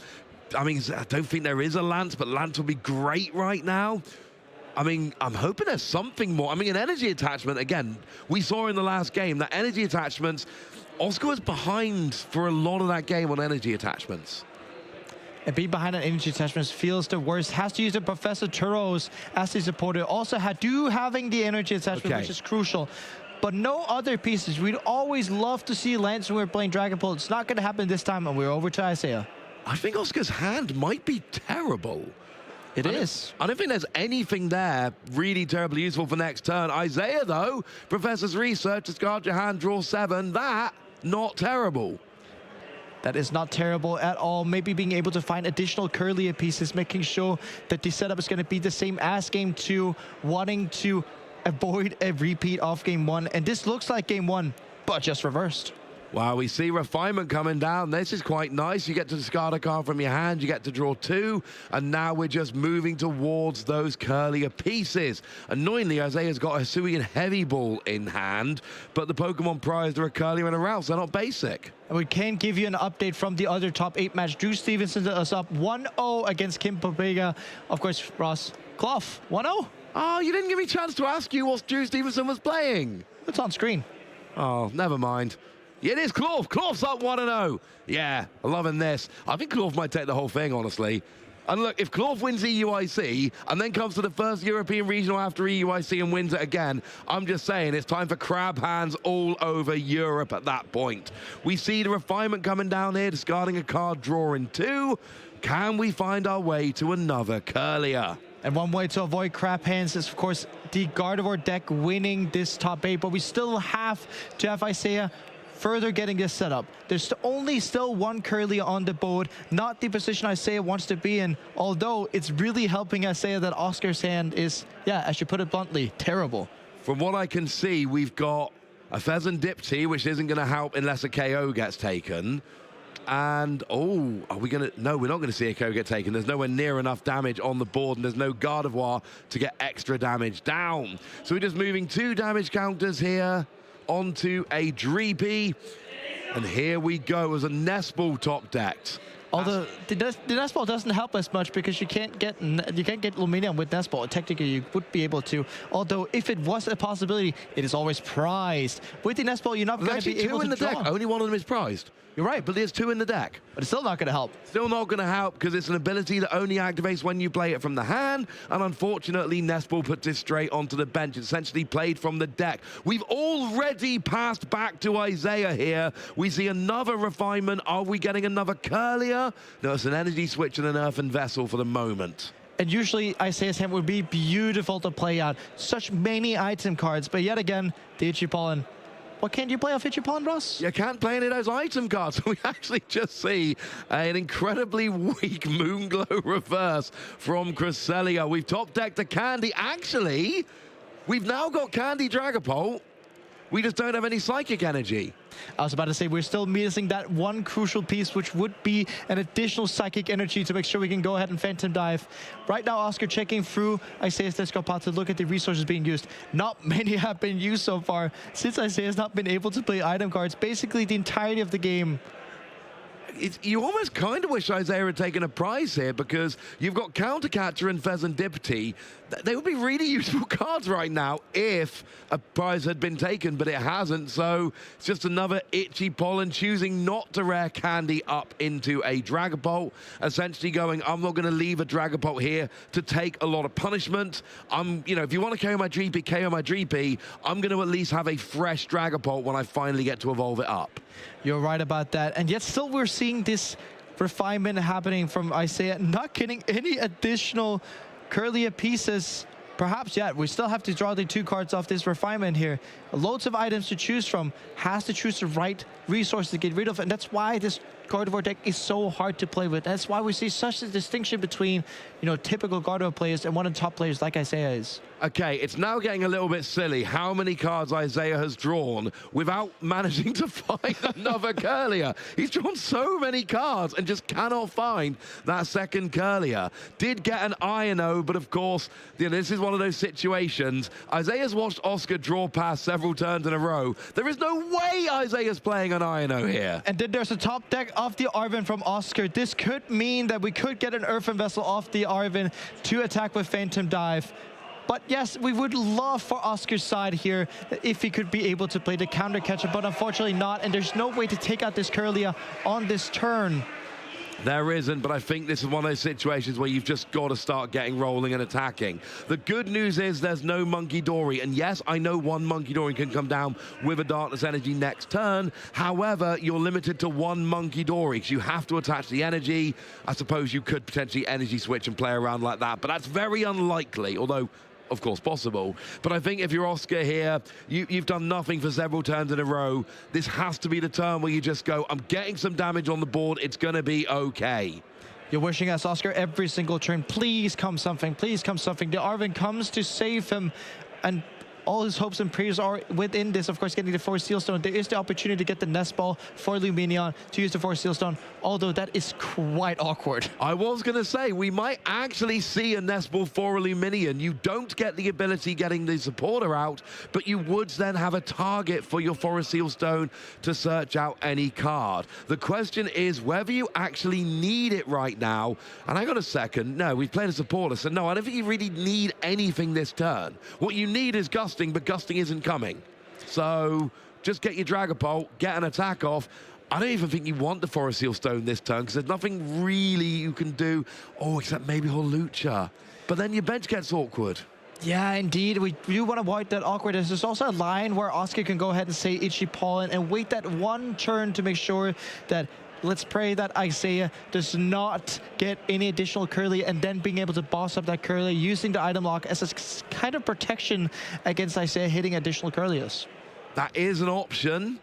I mean, I don't think there is a Lance, but Lance would be great right now. I mean, I'm hoping there's something more. I mean, an energy attachment, again, we saw in the last game that energy attachments, Oscar was behind for a lot of that game on energy attachments. And being behind on energy attachments feels the worst. Has to use the Professor Turos as the supporter. Also, Hadou having the energy attachment, which is crucial. But no other pieces. We'd always love to see Lance when we're playing Dragon Ball. It's not going to happen this time, and we're over to Isaiah. I think Oscar's hand might be terrible. It is. I don't think there's anything there really terribly useful for next turn. Isaiah, though, Professor's research, discard your hand, draw 7. That, not terrible. That is not terrible at all. Maybe being able to find additional Curlia pieces, making sure that the setup is going to be the same as Game 2, wanting to avoid a repeat of Game 1. And this looks like Game 1, but just reversed. Wow, we see Refinement coming down. This is quite nice. You get to discard a card from your hand, you get to draw 2, and now we're just moving towards those Curlia pieces. Annoyingly, Isaiah's got a Hisuian Heavy Ball in hand, but the Pokemon prized are a Curlia and a Rouse. They're not basic. And we can give you an update from the other top 8 match. Drew Stevenson is up 1-0 against Kim Pobega. Of course, Ross, Clough, 1-0? Oh, you didn't give me a chance to ask you what Drew Stevenson was playing. It's on screen. Oh, never mind. It is Clough. Clough's up 1-0. Yeah, I'm loving this. I think Clough might take the whole thing, honestly. And look, if Clough wins EUIC and then comes to the first European Regional after EUIC and wins it again, I'm just saying it's time for crab hands all over Europe at that point. We see the Refinement coming down here, discarding a card, drawing 2. Can we find our way to another Curlia? And one way to avoid crap hands is, of course, the Gardevoir deck winning this top 8, but we still have to have Isaiah further getting this set up. There's only still one Curlia on the board, not the position Isaiah wants to be in, although it's really helping Isaiah that Oscar's hand is, yeah, as you put it bluntly, terrible. From what I can see, we've got a Pheasant Dipty, which isn't going to help unless a KO gets taken. And, oh, are we going to... No, we're not going to see a KO get taken. There's nowhere near enough damage on the board, and there's no Gardevoir to get extra damage down. So we're just moving 2 damage counters here onto a Dreepy, and here we go as a Nespal top decked. Although the Nespal doesn't help as much because you can't get Luminium with Nespal. Technically, you would be able to. Although if it was a possibility, it is always prized. With the Nespal, you're not going to be able to draw. Deck. Only one of them is prized. You're right, but there's 2 in the deck. But it's still not going to help. Still not going to help because it's an ability that only activates when you play it from the hand. And unfortunately, Nespal puts it straight onto the bench. It's essentially played from the deck. We've already passed back to Isaiah here. We see another Refinement. Are we getting another Curlia? No, it's an Energy Switch and an Earthen Vessel for the moment. And usually Isaiah's hand would be beautiful to play out. Such many item cards, but yet again, the Itchy Pollen. What can't you play off Itchy Pollen, Ross? You can't play any of those item cards. We actually just see an incredibly weak Moonglow reverse from Cresselia. We've top decked a Candy. Actually, we've now got Candy Dragapult. We just don't have any Psychic Energy. I was about to say, we're still missing that one crucial piece, which would be an additional Psychic Energy to make sure we can go ahead and Phantom Dive. Right now, Oscar checking through Isaiah's discard pot to look at the resources being used. Not many have been used so far, since Isaiah's not been able to play item cards basically the entirety of the game. You almost kind of wish Isaiah had taken a prize here, because you've got Countercatcher and Pheasant Dipty. They would be really useful cards right now if a prize had been taken, but it hasn't. So it's just another Itchy Pollen choosing not to rare Candy up into a Dragapult, essentially going, I'm not going to leave a Dragapult here to take a lot of punishment. You know, if you want to KO my Dreepy, I'm going to at least have a fresh Dragapult when I finally get to evolve it up. You're right about that. And yet still we're seeing this refinement happening from Isaiah, not getting any additional Curlia pieces. Perhaps, yeah, we still have to draw the 2 cards off this refinement here. Loads of items to choose from. Has to choose the right resource to get rid of, and that's why this Gardevoir deck is so hard to play with. That's why we see such a distinction between, typical Gardevoir players and one of the top players like Isaiah is. Okay, it's now getting a little bit silly how many cards Isaiah has drawn without managing to find another Curlier. He's drawn so many cards and just cannot find that second Curlier. Did get an Ino, but of course, this is one of those situations. Isaiah's watched Oscar draw past several turns in a row. There is no way Isaiah's playing an Ino here. And then there's a top deck of the Arven from Oscar. This could mean that we could get an Earthen Vessel off the Arven to attack with Phantom Dive. But yes, we would love for Oscar's side here if he could be able to play the counter catcher, but unfortunately not. And there's no way to take out this Curlier on this turn. There isn't, but I think this is one of those situations where you've just got to start getting rolling and attacking. The good news is there's no Monkey Dory. And yes, I know one Monkey Dory can come down with a Darkness Energy next turn. However, you're limited to one Monkey Dory because you have to attach the energy. I suppose you could potentially energy switch and play around like that, but that's very unlikely, although of course possible. But I think if you're Oscar here, you've done nothing for several turns in a row. This has to be the turn where you just go, I'm getting some damage on the board, it's gonna be okay. You're wishing us, Oscar, every single turn, please come something, please come something. The Arven comes to save him, and all his hopes and prayers are within this, of course, getting the Force Seal Stone. There is the opportunity to get the Nest Ball for Luminion to use the Force Seal Stone, although that is quite awkward. I was going to say, we might actually see a Nest Ball for a Luminion. You don't get the ability getting the supporter out, but you would then have a target for your Forest Seal Stone to search out any card. The question is whether you actually need it right now. And hang on a second. No, we've played a supporter, so no, I don't think you really need anything this turn. What you need is Gusting, but Gusting isn't coming. So just get your Dragapult, get an attack off. I don't even think you want the Forest Seal Stone this turn because there's nothing really you can do. Oh, except maybe Hawlucha. But then your bench gets awkward. Yeah, indeed. We do want to avoid that awkwardness. There's also a line where Oscar can go ahead and say Itchy Pollen and wait that one turn to make sure that, let's pray that Isaiah does not get any additional Curly, and then being able to boss up that Curly using the item lock as a kind of protection against Isaiah hitting additional Curlius. That is an option.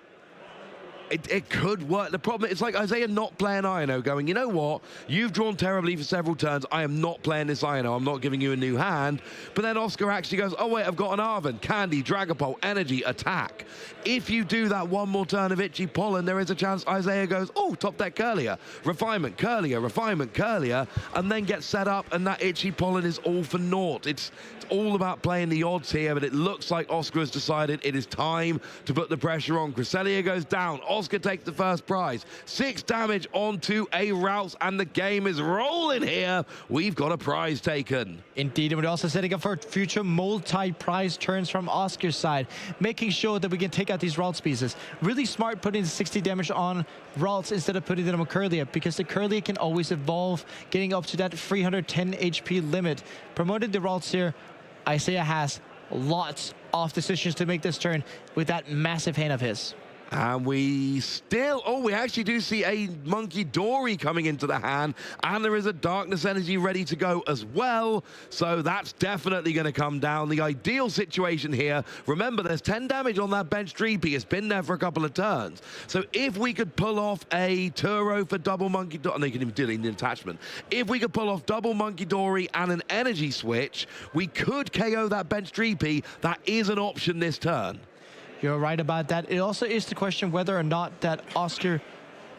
It could work. The problem is like Isaiah not playing Ino, going, you know what? You've drawn terribly for several turns. I am not playing this Ino. I'm not giving you a new hand. But then Oscar actually goes, oh wait, I've got an Arven, Candy, Dragapult, Energy, Attack. If you do that one more turn of Itchy Pollen, there is a chance Isaiah goes, oh, top deck Curlier, Refinement, Curlier, Refinement, Curlier, and then gets set up, and that Itchy Pollen is all for naught. It's all about playing the odds here, but it looks like Oscar has decided it is time to put the pressure on. Cresselia goes down. Oscar takes the first prize. 6 damage onto a Rouse, and the game is rolling here. We've got a prize taken. Indeed, and we're also setting up for future multi-prize turns from Oscar's side, making sure that we can take out these Ralts pieces. Really smart putting the 60 damage on Ralts instead of putting them on Curlier, because the Curlier can always evolve, getting up to that 310 HP limit. Promoted the Ralts here, Isaiah has lots of decisions to make this turn with that massive hand of his. And we still, oh, we actually do see a Monkey Dory coming into the hand, and there is a Darkness Energy ready to go as well. So that's definitely going to come down. The ideal situation here, remember, there's 10 damage on that bench Dreepy. It's been there for a couple of turns. So if we could pull off a Turo for double Monkey Dory, and they can even do it in the attachment. If we could pull off double Monkey Dory and an energy switch, we could KO that bench Dreepy. That is an option this turn. You're right about that. It also is the question whether or not that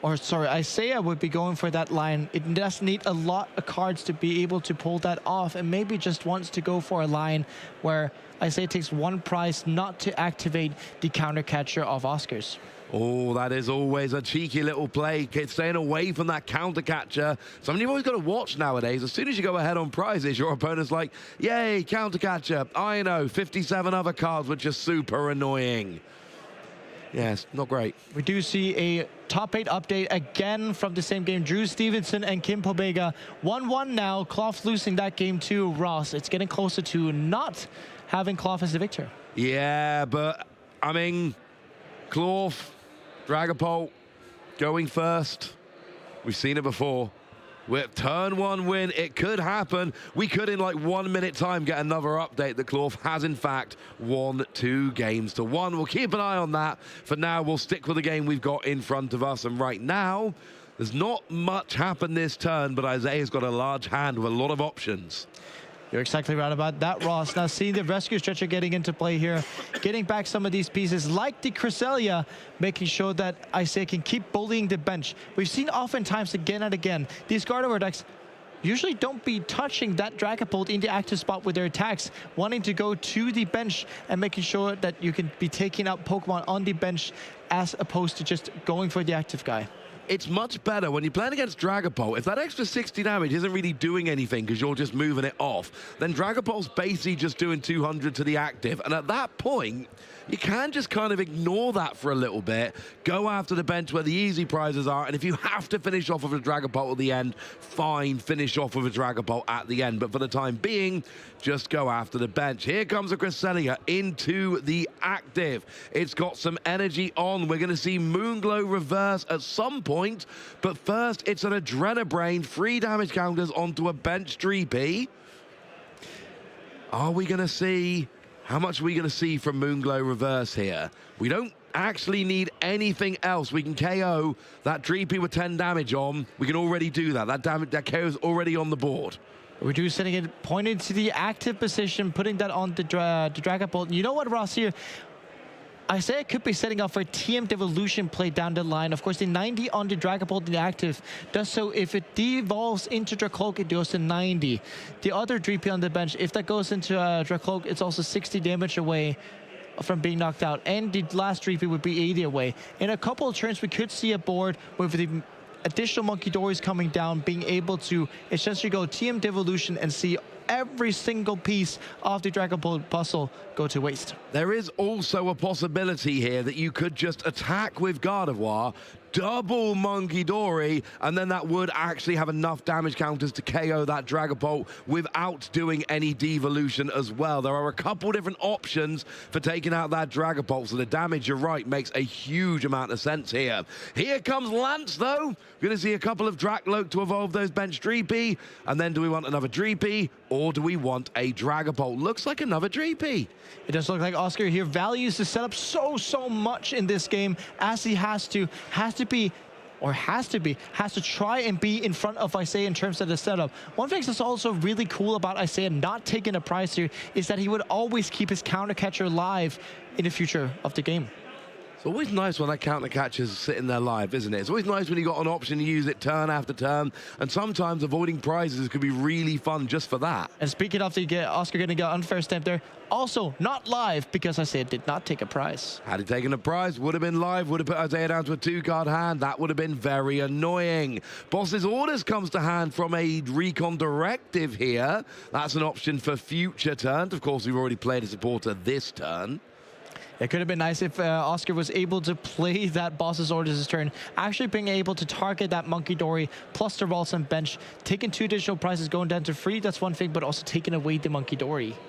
Isaiah would be going for that line. It does need a lot of cards to be able to pull that off, and maybe just wants to go for a line where Isaiah takes one prize not to activate the counter catcher of Oscar's. Oh, that is always a cheeky little play, staying away from that counter catcher. Something you've always got to watch nowadays. As soon as you go ahead on prizes, your opponent's like, yay, counter catcher. I know, 57 other cards, which are super annoying. Yes, not great. We do see a top 8 update again from the same game. Drew Stevenson and Kim Pobega 1-1 now. Cloth losing that game to Ross. It's getting closer to not having Cloth as the victor. Yeah, but I mean, Cloth, Dragapult going first. We've seen it before. With turn 1 win, it could happen. We could, in like 1 minute time, get another update that Cloth has, in fact, won 2 games to 1. We'll keep an eye on that. For now, we'll stick with the game we've got in front of us. And right now, There's not much happened this turn, but Isaiah's got a large hand with a lot of options. You're exactly right about that, Ross. Now, seeing the rescue stretcher getting into play here, getting back some of these pieces, like the Cresselia, making sure that Isaiah can keep bullying the bench. We've seen oftentimes, again and again, these Gardevoir decks usually don't be touching that Dragapult in the active spot with their attacks, wanting to go to the bench and making sure that you can be taking out Pokemon on the bench as opposed to just going for the active guy. It's much better when you're playing against Dragapult. If that extra 60 damage isn't really doing anything because you're just moving it off, then Dragapult's basically just doing 200 to the active. And at that point, you can just kind of ignore that for a little bit, go after the bench where the easy prizes are, and if you have to finish off with a Dragapult at the end, fine, finish off with a Dragapult at the end. But for the time being, just go after the bench. Here comes a Cresselia into the active. It's got some energy on. We're going to see Moonglow reverse at some point, but first it's an Adrenabrain, 3 damage counters onto a bench Dreepy. Are we going to see... How much are we going to see from Moonglow reverse here? We don't actually need anything else. We can KO that Dreepy with 10 damage on. We can already do that. That KO is already on the board. We do setting it pointed to the active position, putting that on the Dragapult. You know what, Ross, here? Isaiah could be setting up for a TM Devolution play down the line. Of course, the 90 on the Dragapult in the active does so if it devolves into Dracloak, it goes to 90. The other Dreepy on the bench, if that goes into Dracloak, it's also 60 damage away from being knocked out. And the last Dreepy would be 80 away. In a couple of turns, we could see a board with the additional Monkey coming down, being able to essentially go TM Devolution and see every single piece of the Dragapult puzzle go to waste. There is also a possibility here that you could just attack with Gardevoir, double Monkey, and then that would actually have enough damage counters to KO that Dragapult without doing any devolution as well. There are a couple different options for taking out that Dragapult, so the damage, you're right, makes a huge amount of sense here. Here comes Lance, though. We're going to see a couple of Dracloak to evolve those bench Dreepy, and then do we want another Dreepy, or do we want a Dragapult? Looks like another Dreepy. It does look like Oscar here values the setup so much in this game, as he has to try and be in front of Isaiah in terms of the setup. One thing that's also really cool about Isaiah not taking a prize here is that he would always keep his counter catcher live in the future of the game. It's always nice when that counter catcher's sitting there live, isn't it? It's always nice when you got an option to use it turn after turn, and sometimes avoiding prizes could be really fun just for that. And speaking of the Oscar getting an unfair stamp there, also not live because Isaiah did not take a prize. Had he taken a prize, would have been live, would have put Isaiah down to a 2-card hand. That would have been very annoying. Boss's Orders comes to hand from a Recon Directive here. That's an option for future turns. Of course, we've already played a supporter this turn. It could have been nice if Oscar was able to play that Boss's Orders this turn, actually being able to target that Monkey plus the Ralston bench, taking 2 additional prizes, going down to 3, that's one thing, but also taking away the Monkey.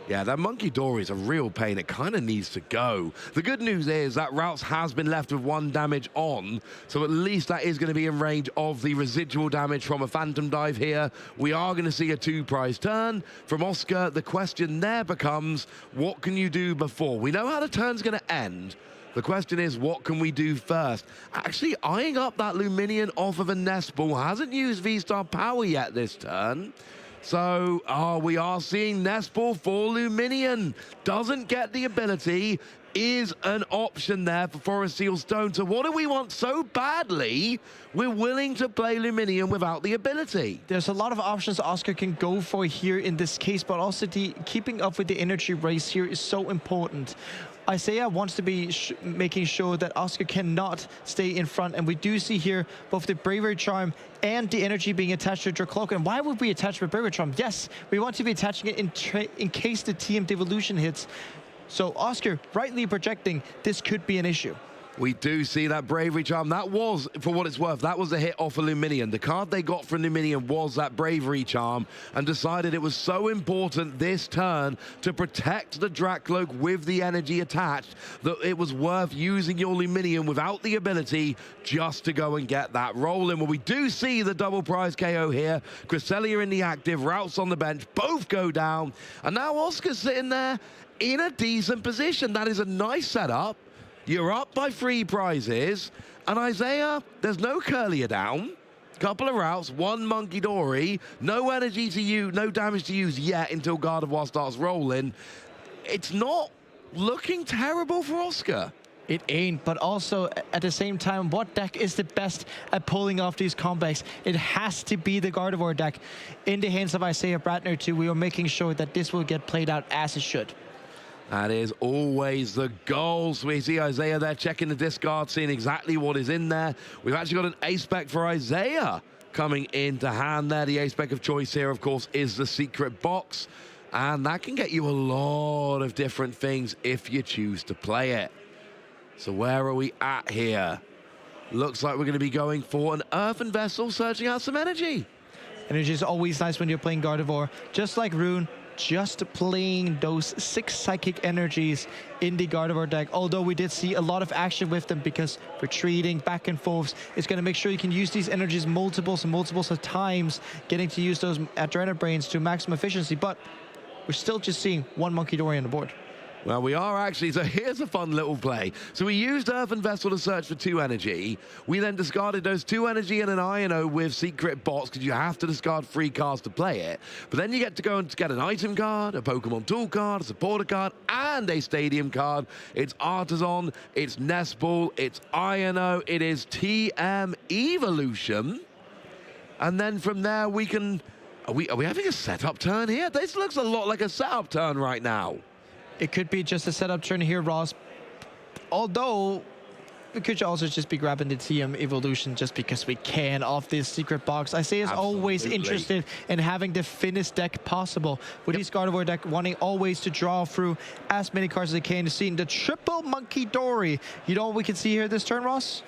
Yeah, that Monkey is a real pain. It kind of needs to go. The good news is that Routes has been left with 1 damage on, so at least that is going to be in range of the residual damage from a Phantom Dive here. We are going to see a 2-prize turn from Oscar. The question there becomes, what can you do before? We know how the turn's going to end. The question is, what can we do first? Actually, eyeing up that Luminion off of a Nest Ball. Hasn't used V-Star power yet this turn. So, we are seeing Nest Ball for Luminion. Doesn't get the ability. Is an option there for Forest Seal Stone. So what do we want so badly? We're willing to play Luminion without the ability. There's a lot of options Oscar can go for here in this case, but also the keeping up with the energy race here is so important. Isaiah wants to be making sure that Oscar cannot stay in front, and we do see here both the Bravery Charm and the energy being attached to Dracloak. And why would we attach the Bravery Charm? Yes, we want to be attaching it in case the TM Devolution hits. So Oscar rightly projecting this could be an issue. We do see that Bravery Charm. That was, for what it's worth, that was a hit off of Luminion. The card they got from Luminion was that Bravery Charm, and decided it was so important this turn to protect the Dracloak with the energy attached that it was worth using your Luminion without the ability just to go and get that roll in. Well, we do see the double prize KO here. Cresselia in the active, Routes on the bench, both go down, and now Oscar's sitting there in a decent position. That is a nice setup. You're up by 3 prizes, and Isaiah, there's no Curlier down. couple of routes, one Monkey Dory, no energy to use, no damage to use yet until Gardevoir starts rolling. It's not looking terrible for Oscar. It ain't, but also at the same time, what deck is the best at pulling off these comebacks? It has to be the Gardevoir deck. In the hands of Isaiah Bradner too, we are making sure that this will get played out as it should. That is always the goal. So we see Isaiah there checking the discard, seeing exactly what is in there. We've actually got an ace spec for Isaiah coming into hand there. The ace spec of choice here, of course, is the secret box. And that can get you a lot of different things if you choose to play it. So where are we at here? Looks like we're going to be going for an Earthen Vessel, searching out some energy. Energy is always nice when you're playing Gardevoir. Just like Rune, just playing those 6 Psychic Energies in the Gardevoir deck. Although we did see a lot of action with them because retreating back and forths is going to make sure you can use these energies multiples of times, getting to use those Adrenaline Brains to maximum efficiency. But we're still just seeing one Monkey Dory on the board. Well, we are actually, so here's a fun little play. So we used Earthen Vessel to search for 2 energy. We then discarded those 2 energy and an INO with secret bots because you have to discard 3 cards to play it. But then you get to go and get an item card, a Pokemon tool card, a supporter card, and a stadium card. It's Artisan, it's Nest Ball, it's INO, it is TM Evolution. And then from there we can, are we having a setup turn here? This looks a lot like a setup turn right now. It could be just a setup turn here, Ross. Although, we could also just be grabbing the TM Evolution just because we can off this secret box. Isaiah is always interested in having the thinnest deck possible. With his Gardevoir deck wanting always to draw through as many cards as they can. Seeing the triple Monkey Dory. You know what we can see here this turn, Ross?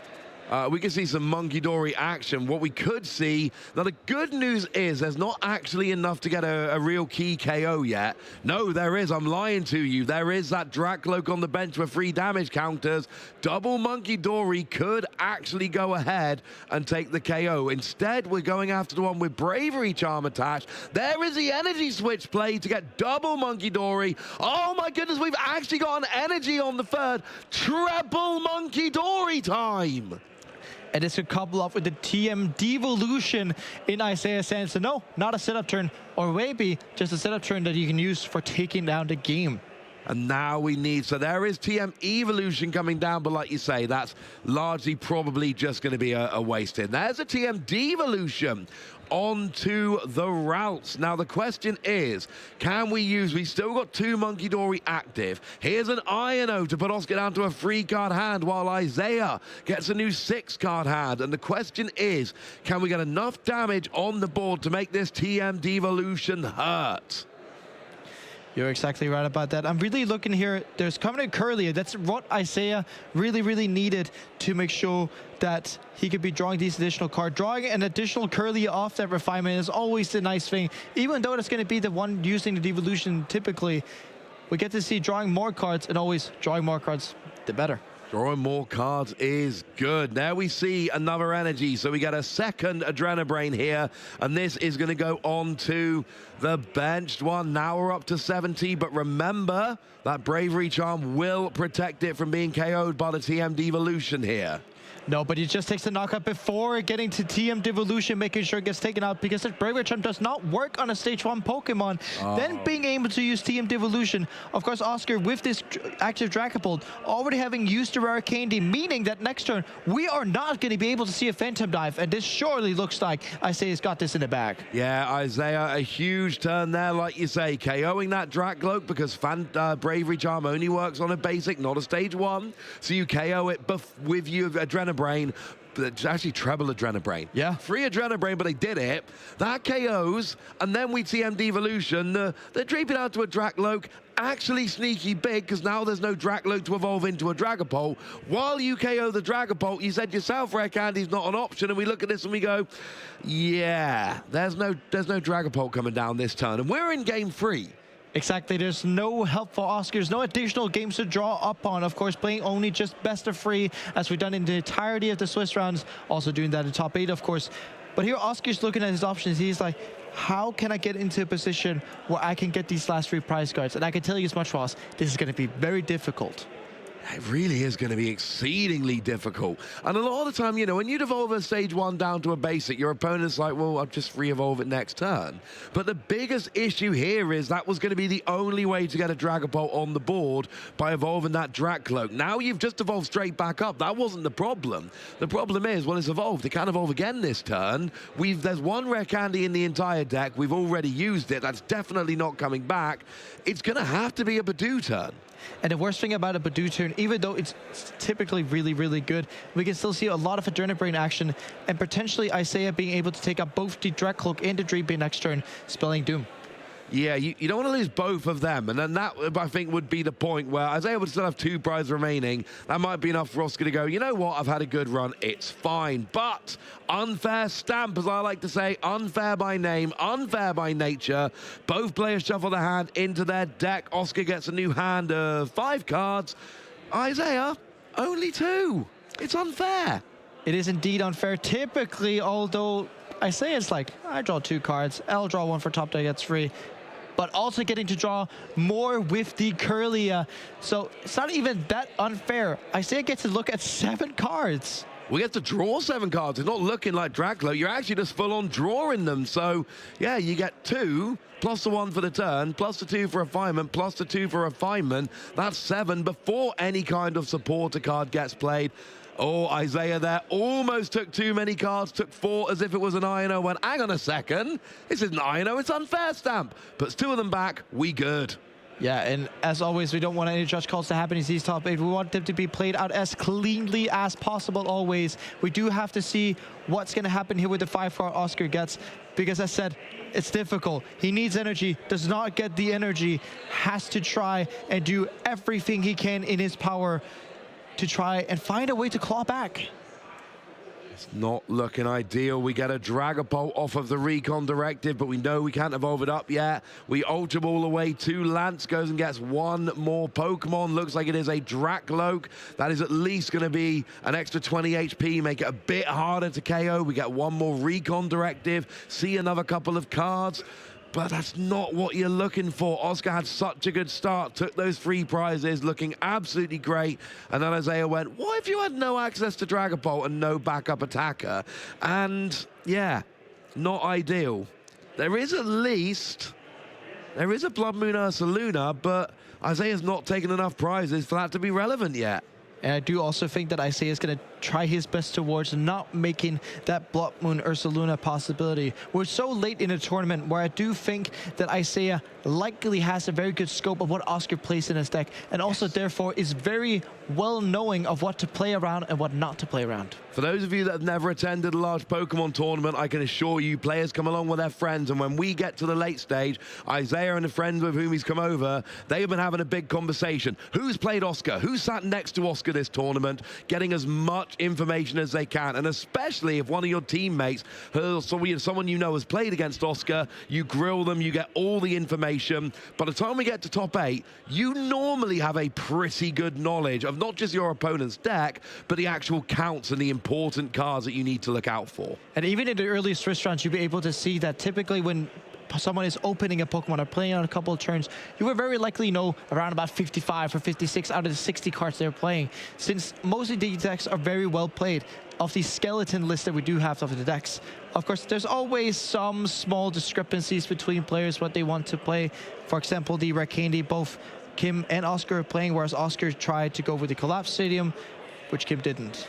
We can see some Monkey Dory action. What we could see, now the good news is there's not actually enough to get a real key KO yet. No, there is. I'm lying to you. There is that Dracloak on the bench with 3 damage counters. Double Monkey Dory could actually go ahead and take the KO. Instead, we're going after the one with Bravery Charm attached. There is the energy switch play to get double Monkey Dory. Oh my goodness, we've actually got an energy on the third. Treble Monkey Dory time. And this could couple up with the TM Devolution in Isaiah's hands. So no, not a setup turn, or maybe just a setup turn that you can use for taking down the game. And now we need, so there is TM Evolution coming down, but like you say, that's largely probably just going to be a waste in. There's a TM Devolution onto the routes. Now the question is, can we use, we still got 2 Monkey Dory active. Here's an INO to put Oscar down to a 3-card hand while Isaiah gets a new 6-card hand. And the question is, can we get enough damage on the board to make this TM Devolution hurt? You're exactly right about that. I'm really looking here. There's coming a Curlier. That's what Isaiah really needed to make sure that he could be drawing these additional cards. Drawing an additional Curlier off that refinement is always the nice thing. Even though it's going to be the one using the Devolution typically, we get to see drawing more cards, and always drawing more cards, the better. Drawing more cards is good. Now we see another energy. So we get a second Adrenaline Brain here. And this is going to go on to the benched one. Now we're up to 70. But remember, that Bravery Charm will protect it from being KO'd by the TM Devolution here. No, but he just takes the knockout before getting to TM Devolution, making sure it gets taken out, because that Bravery Charm does not work on a stage 1 Pokemon. Then being able to use TM Devolution. Of course, Oscar, with this active Dragapult, already having used the Rare Candy, meaning that next turn, we are not going to be able to see a Phantom Dive, and this surely looks like Isaiah's got this in the bag. Yeah, Isaiah, a huge turn there, like you say, KOing that Dracloak, because Bravery Charm only works on a basic, not a stage 1. So you KO it with your Adrenaline Brain, but actually treble Adrenaline Brain. Yeah. 3 Adrenaline Brain, but they did it. That KOs, and then we TM Devolution. They're draping out to a Dracloak, actually sneaky big, because now there's no Dracloak to evolve into a Dragapult. While you KO the Dragapult, you said yourself, Rare Candy's not an option, and we look at this and we go, yeah, there's no Dragapult coming down this turn, and we're in game 3. Exactly, there's no help for Oscar. There's no additional games to draw up on. Of course, playing only just best of 3, as we've done in the entirety of the Swiss rounds. Also doing that in top 8, of course. But here, Oscar's looking at his options. He's like, how can I get into a position where I can get these last 3 prize cards? And I can tell you as much, Ross, this is going to be very difficult. It really is going to be exceedingly difficult. And a lot of the time, you know, when you devolve a stage 1 down to a basic, your opponent's like, well, I'll just re-evolve it next turn. But the biggest issue here is that was going to be the only way to get a Dragapult on the board by evolving that Drag Cloak. Now you've just evolved straight back up. That wasn't the problem. The problem is, well, it's evolved. It can't evolve again this turn. There's one rare candy in the entire deck. We've already used it. That's definitely not coming back. It's going to have to be a Badoo turn. And the worst thing about a Badoo turn, even though it's typically really, really good, we can still see a lot of Adrenaline Brain action, and potentially Isaiah being able to take up both the Drag Cloak and the Dream Beam next turn, spelling Doom. Yeah, you don't want to lose both of them. And then that, I think, would be the point where Isaiah would still have 2 prizes remaining. That might be enough for Oscar to go, you know what, I've had a good run, it's fine. But unfair stamp, as I like to say, unfair by name, unfair by nature. Both players shuffle their hand into their deck. Oscar gets a new hand of 5 cards. Isaiah, only 2. It's unfair. It is indeed unfair. Typically, although Isaiah's like, I draw 2 cards, I'll draw 1 for top deck, that's 3. But also getting to draw more with the Kirlia. So it's not even that unfair. Isaiah gets to look at 7 cards. We get to draw 7 cards. It's not looking like Dracula. You're actually just full on drawing them. So, yeah, you get 2, plus the 1 for the turn, plus the 2 for refinement, plus the 2 for refinement. That's 7 before any kind of supporter card gets played. Oh, Isaiah there almost took too many cards, took 4 as if it was an INO, went, hang on a second, this isn't INO, it's unfair stamp. Puts 2 of them back, we good. Yeah, and as always, we don't want any judge calls to happen in these top 8. We want them to be played out as cleanly as possible always. We do have to see what's going to happen here with the 5-4 Oscar gets, because as I said, it's difficult. He needs energy, does not get the energy, has to try and do everything he can in his power to try and find a way to claw back. It's not looking ideal. We get a Dragapult off of the Recon Directive, but we know we can't evolve it up yet. We Ultra Ball away 2. Lance goes and gets 1 more Pokemon. Looks like it is a Dracloak. That is at least going to be an extra 20 HP, make it a bit harder to KO. We get 1 more Recon Directive, see another couple of cards. But that's not what you're looking for. Oscar had such a good start, took those 3 prizes, looking absolutely great. And then Isaiah went, what if you had no access to Dragapult and no backup attacker? And yeah, not ideal. There is a Blood Moon Ursaluna, but Isaiah's not taken enough prizes for that to be relevant yet. And I do also think that Isaiah is going to try his best towards not making that Blood Moon Ursaluna possibility. We're so late in a tournament where I do think that Isaiah likely has a very good scope of what Oscar plays in his deck, and also therefore is very well knowing of what to play around and what not to play around. For those of you that have never attended a large Pokemon tournament, I can assure you players come along with their friends, and when we get to the late stage, Isaiah and the friends with whom he's come over, they have been having a big conversation. Who's played Oscar? Who's sat next to Oscar this tournament? Getting as much information as they can, and especially if one of your teammates, someone you know has played against Oscar, you grill them, you get all the information. By the time we get to top 8, you normally have a pretty good knowledge of not just your opponent's deck, but the actual counts and the important cards that you need to look out for. And even in the earliest first rounds, you'll be able to see that typically when someone is opening a Pokemon or playing on a couple of turns, you will very likely know around about 55 or 56 out of the 60 cards they're playing, since most of these decks are very well played. Of the skeleton list that we do have of the decks, of course, there's always some small discrepancies between players, what they want to play. For example, the Rare Candy, both Kim and Oscar are playing, whereas Oscar tried to go with the Collapse Stadium, which Kim didn't.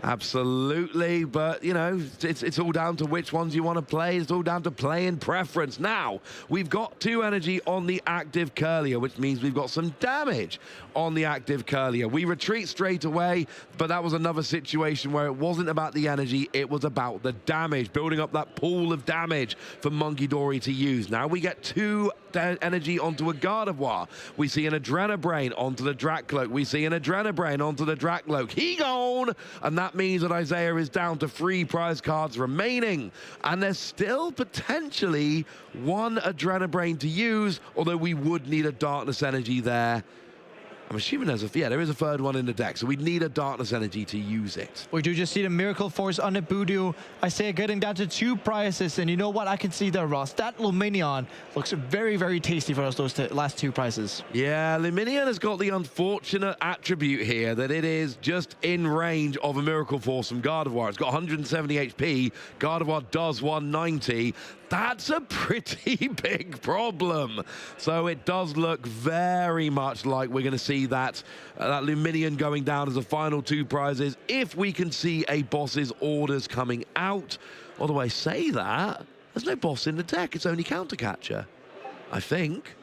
Absolutely, but you know, it's all down to which ones you want to play. It's all down to playing preference. Now, we've got 2 energy on the active Kirlia, which means we've got some damage on the active Kirlia. We retreat straight away, but that was another situation where it wasn't about the energy, it was about the damage, building up that pool of damage for Monkey Dory to use. Now we get 2 energy onto a Gardevoir. We see an Adrenabrain onto the Dracloak. We see an Adrenabrain onto the Dracloak. He gone! And that means that Isaiah is down to 3 prize cards remaining. And there's still potentially 1 Adrenabrain to use, although we would need a Darkness energy there. I'm assuming there is a third one in the deck, so we'd need a Darkness Energy to use it. We do just see the Miracle Force on the Voodoo. Isaiah getting down to 2 prizes, and you know what? I can see there, Ross. That Luminion looks very, very tasty for us, those last 2 prizes. Yeah, Luminion has got the unfortunate attribute here that it is just in range of a Miracle Force from Gardevoir. It's got 170 HP. Gardevoir does 190. That's a pretty big problem. So it does look very much like we're going to see that Luminion going down as the final 2 prizes if we can see a boss's orders coming out. Although I say that, there's no boss in the deck. It's only Counter Catcher, I think.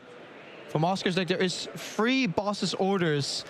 From Oscar's deck, there is 3 boss's orders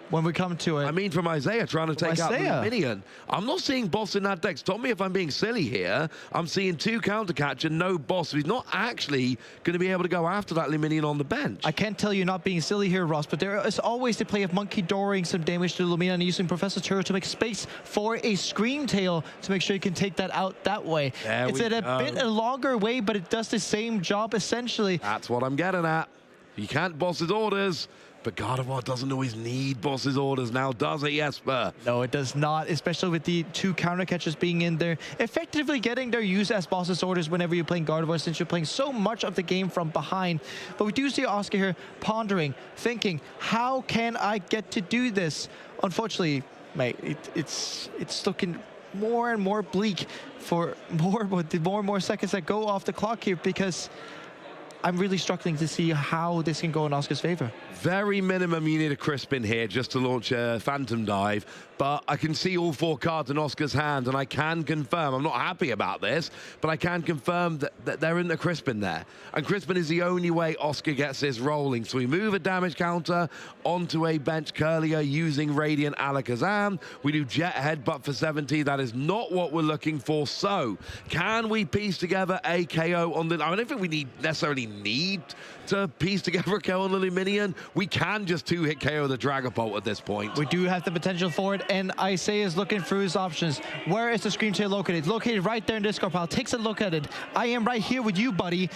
when we come to it. I mean, from Isaiah trying to take out the Luminion. I'm not seeing boss in that deck. Stop me if I'm being silly here. I'm seeing 2 Counter Catcher, no boss. So he's not actually going to be able to go after that Luminion on the bench. I can't tell you not being silly here, Ross, but there is always the play of Monkey Dooring some damage to Luminion and using Professor Turo to make space for a Scream Tail to make sure you can take that out that way. It's a bit a longer way, but it does the same job essentially. That's what I'm getting at. You can't boss his orders. But Gardevoir doesn't always need boss's orders now, does it, Jesper? No, it does not, especially with the 2 counter catchers being in there. Effectively getting their use as boss's orders whenever you're playing Gardevoir, since you're playing so much of the game from behind. But we do see Oscar here pondering, thinking, how can I get to do this? Unfortunately, mate, it's looking more and more bleak for more and more seconds that go off the clock here, because I'm really struggling to see how this can go in Oscar's favor. Very minimum, you need a Crispin here just to launch a Phantom Dive. But I can see all 4 cards in Oscar's hand, and I can confirm, I'm not happy about this, but I can confirm that there isn't a Crispin there. And Crispin is the only way Oscar gets this rolling. So we move a damage counter onto a bench Curlier using Radiant Alakazam. We do Jet Headbutt for 70. That is not what we're looking for. So can we piece together a KO on the... I don't think we necessarily need to piece together a KO on the Luminion. We can just 2-hit KO the Dragapult at this point. We do have the potential for it, and Isaiah is looking through his options. Where is the Scream Tail located? It's located right there in Discord pile. Takes a look at it. I am right here with you, buddy.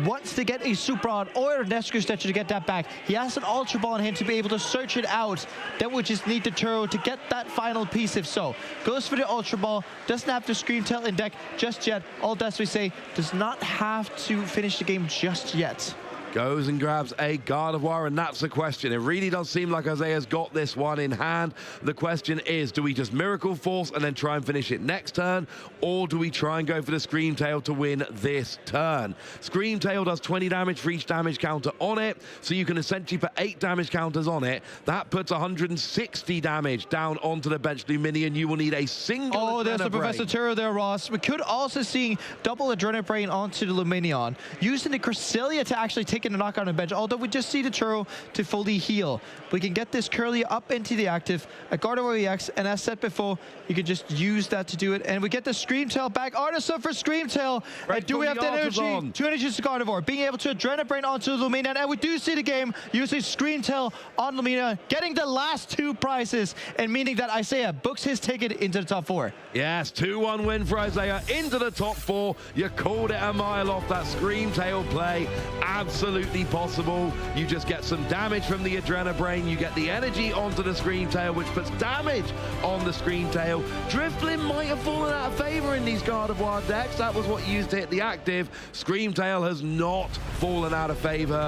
Wants to get a Super Rod or a Nestor Stretcher to get that back. He has an Ultra Ball in hand to be able to search it out. Then we just need the Turo to get that final piece if so. Goes for the Ultra Ball. Doesn't have the Scream Tail in deck just yet. All that's we say, does not have to finish the game just yet. Goes and grabs a Gardevoir, and that's the question. It really does seem like Isaiah's got this one in hand. The question is, do we just Miracle Force and then try and finish it next turn, or do we try and go for the Scream Tail to win this turn? Scream Tail does 20 damage for each damage counter on it, so you can essentially put 8 damage counters on it. That puts 160 damage down onto the bench Luminion. You will need a single... Oh, there's the Professor Turo there, Ross. We could also see double Adrenaline Brain onto the Luminion, using the Cresselia to actually take a knockout on the bench, although we just see the Turo to fully heal. We can get this Curly up into the active, a Gardevoir EX, and as said before, you can just use that to do it, and we get the Scream Tail back. Artisan for Scream Tail. Right, do we have that energy? 2 energies to Gardevoir, being able to Adrenaline Brain onto Luminion, and we do see the game using Scream Tail on Luminion, getting the last 2 prizes, and meaning that Isaiah books his ticket into the top 4. Yes, 2-1 win for Isaiah into the top 4. You called it a mile off. That Scream Tail play, absolutely possible. You just get some damage from the Adrenaline Brain. You get the energy onto the Scream Tail, which puts damage on the Scream Tail. Drifblim might have fallen out of favor in these Gardevoir decks. That was what you used to hit the active. Scream Tail has not fallen out of favor.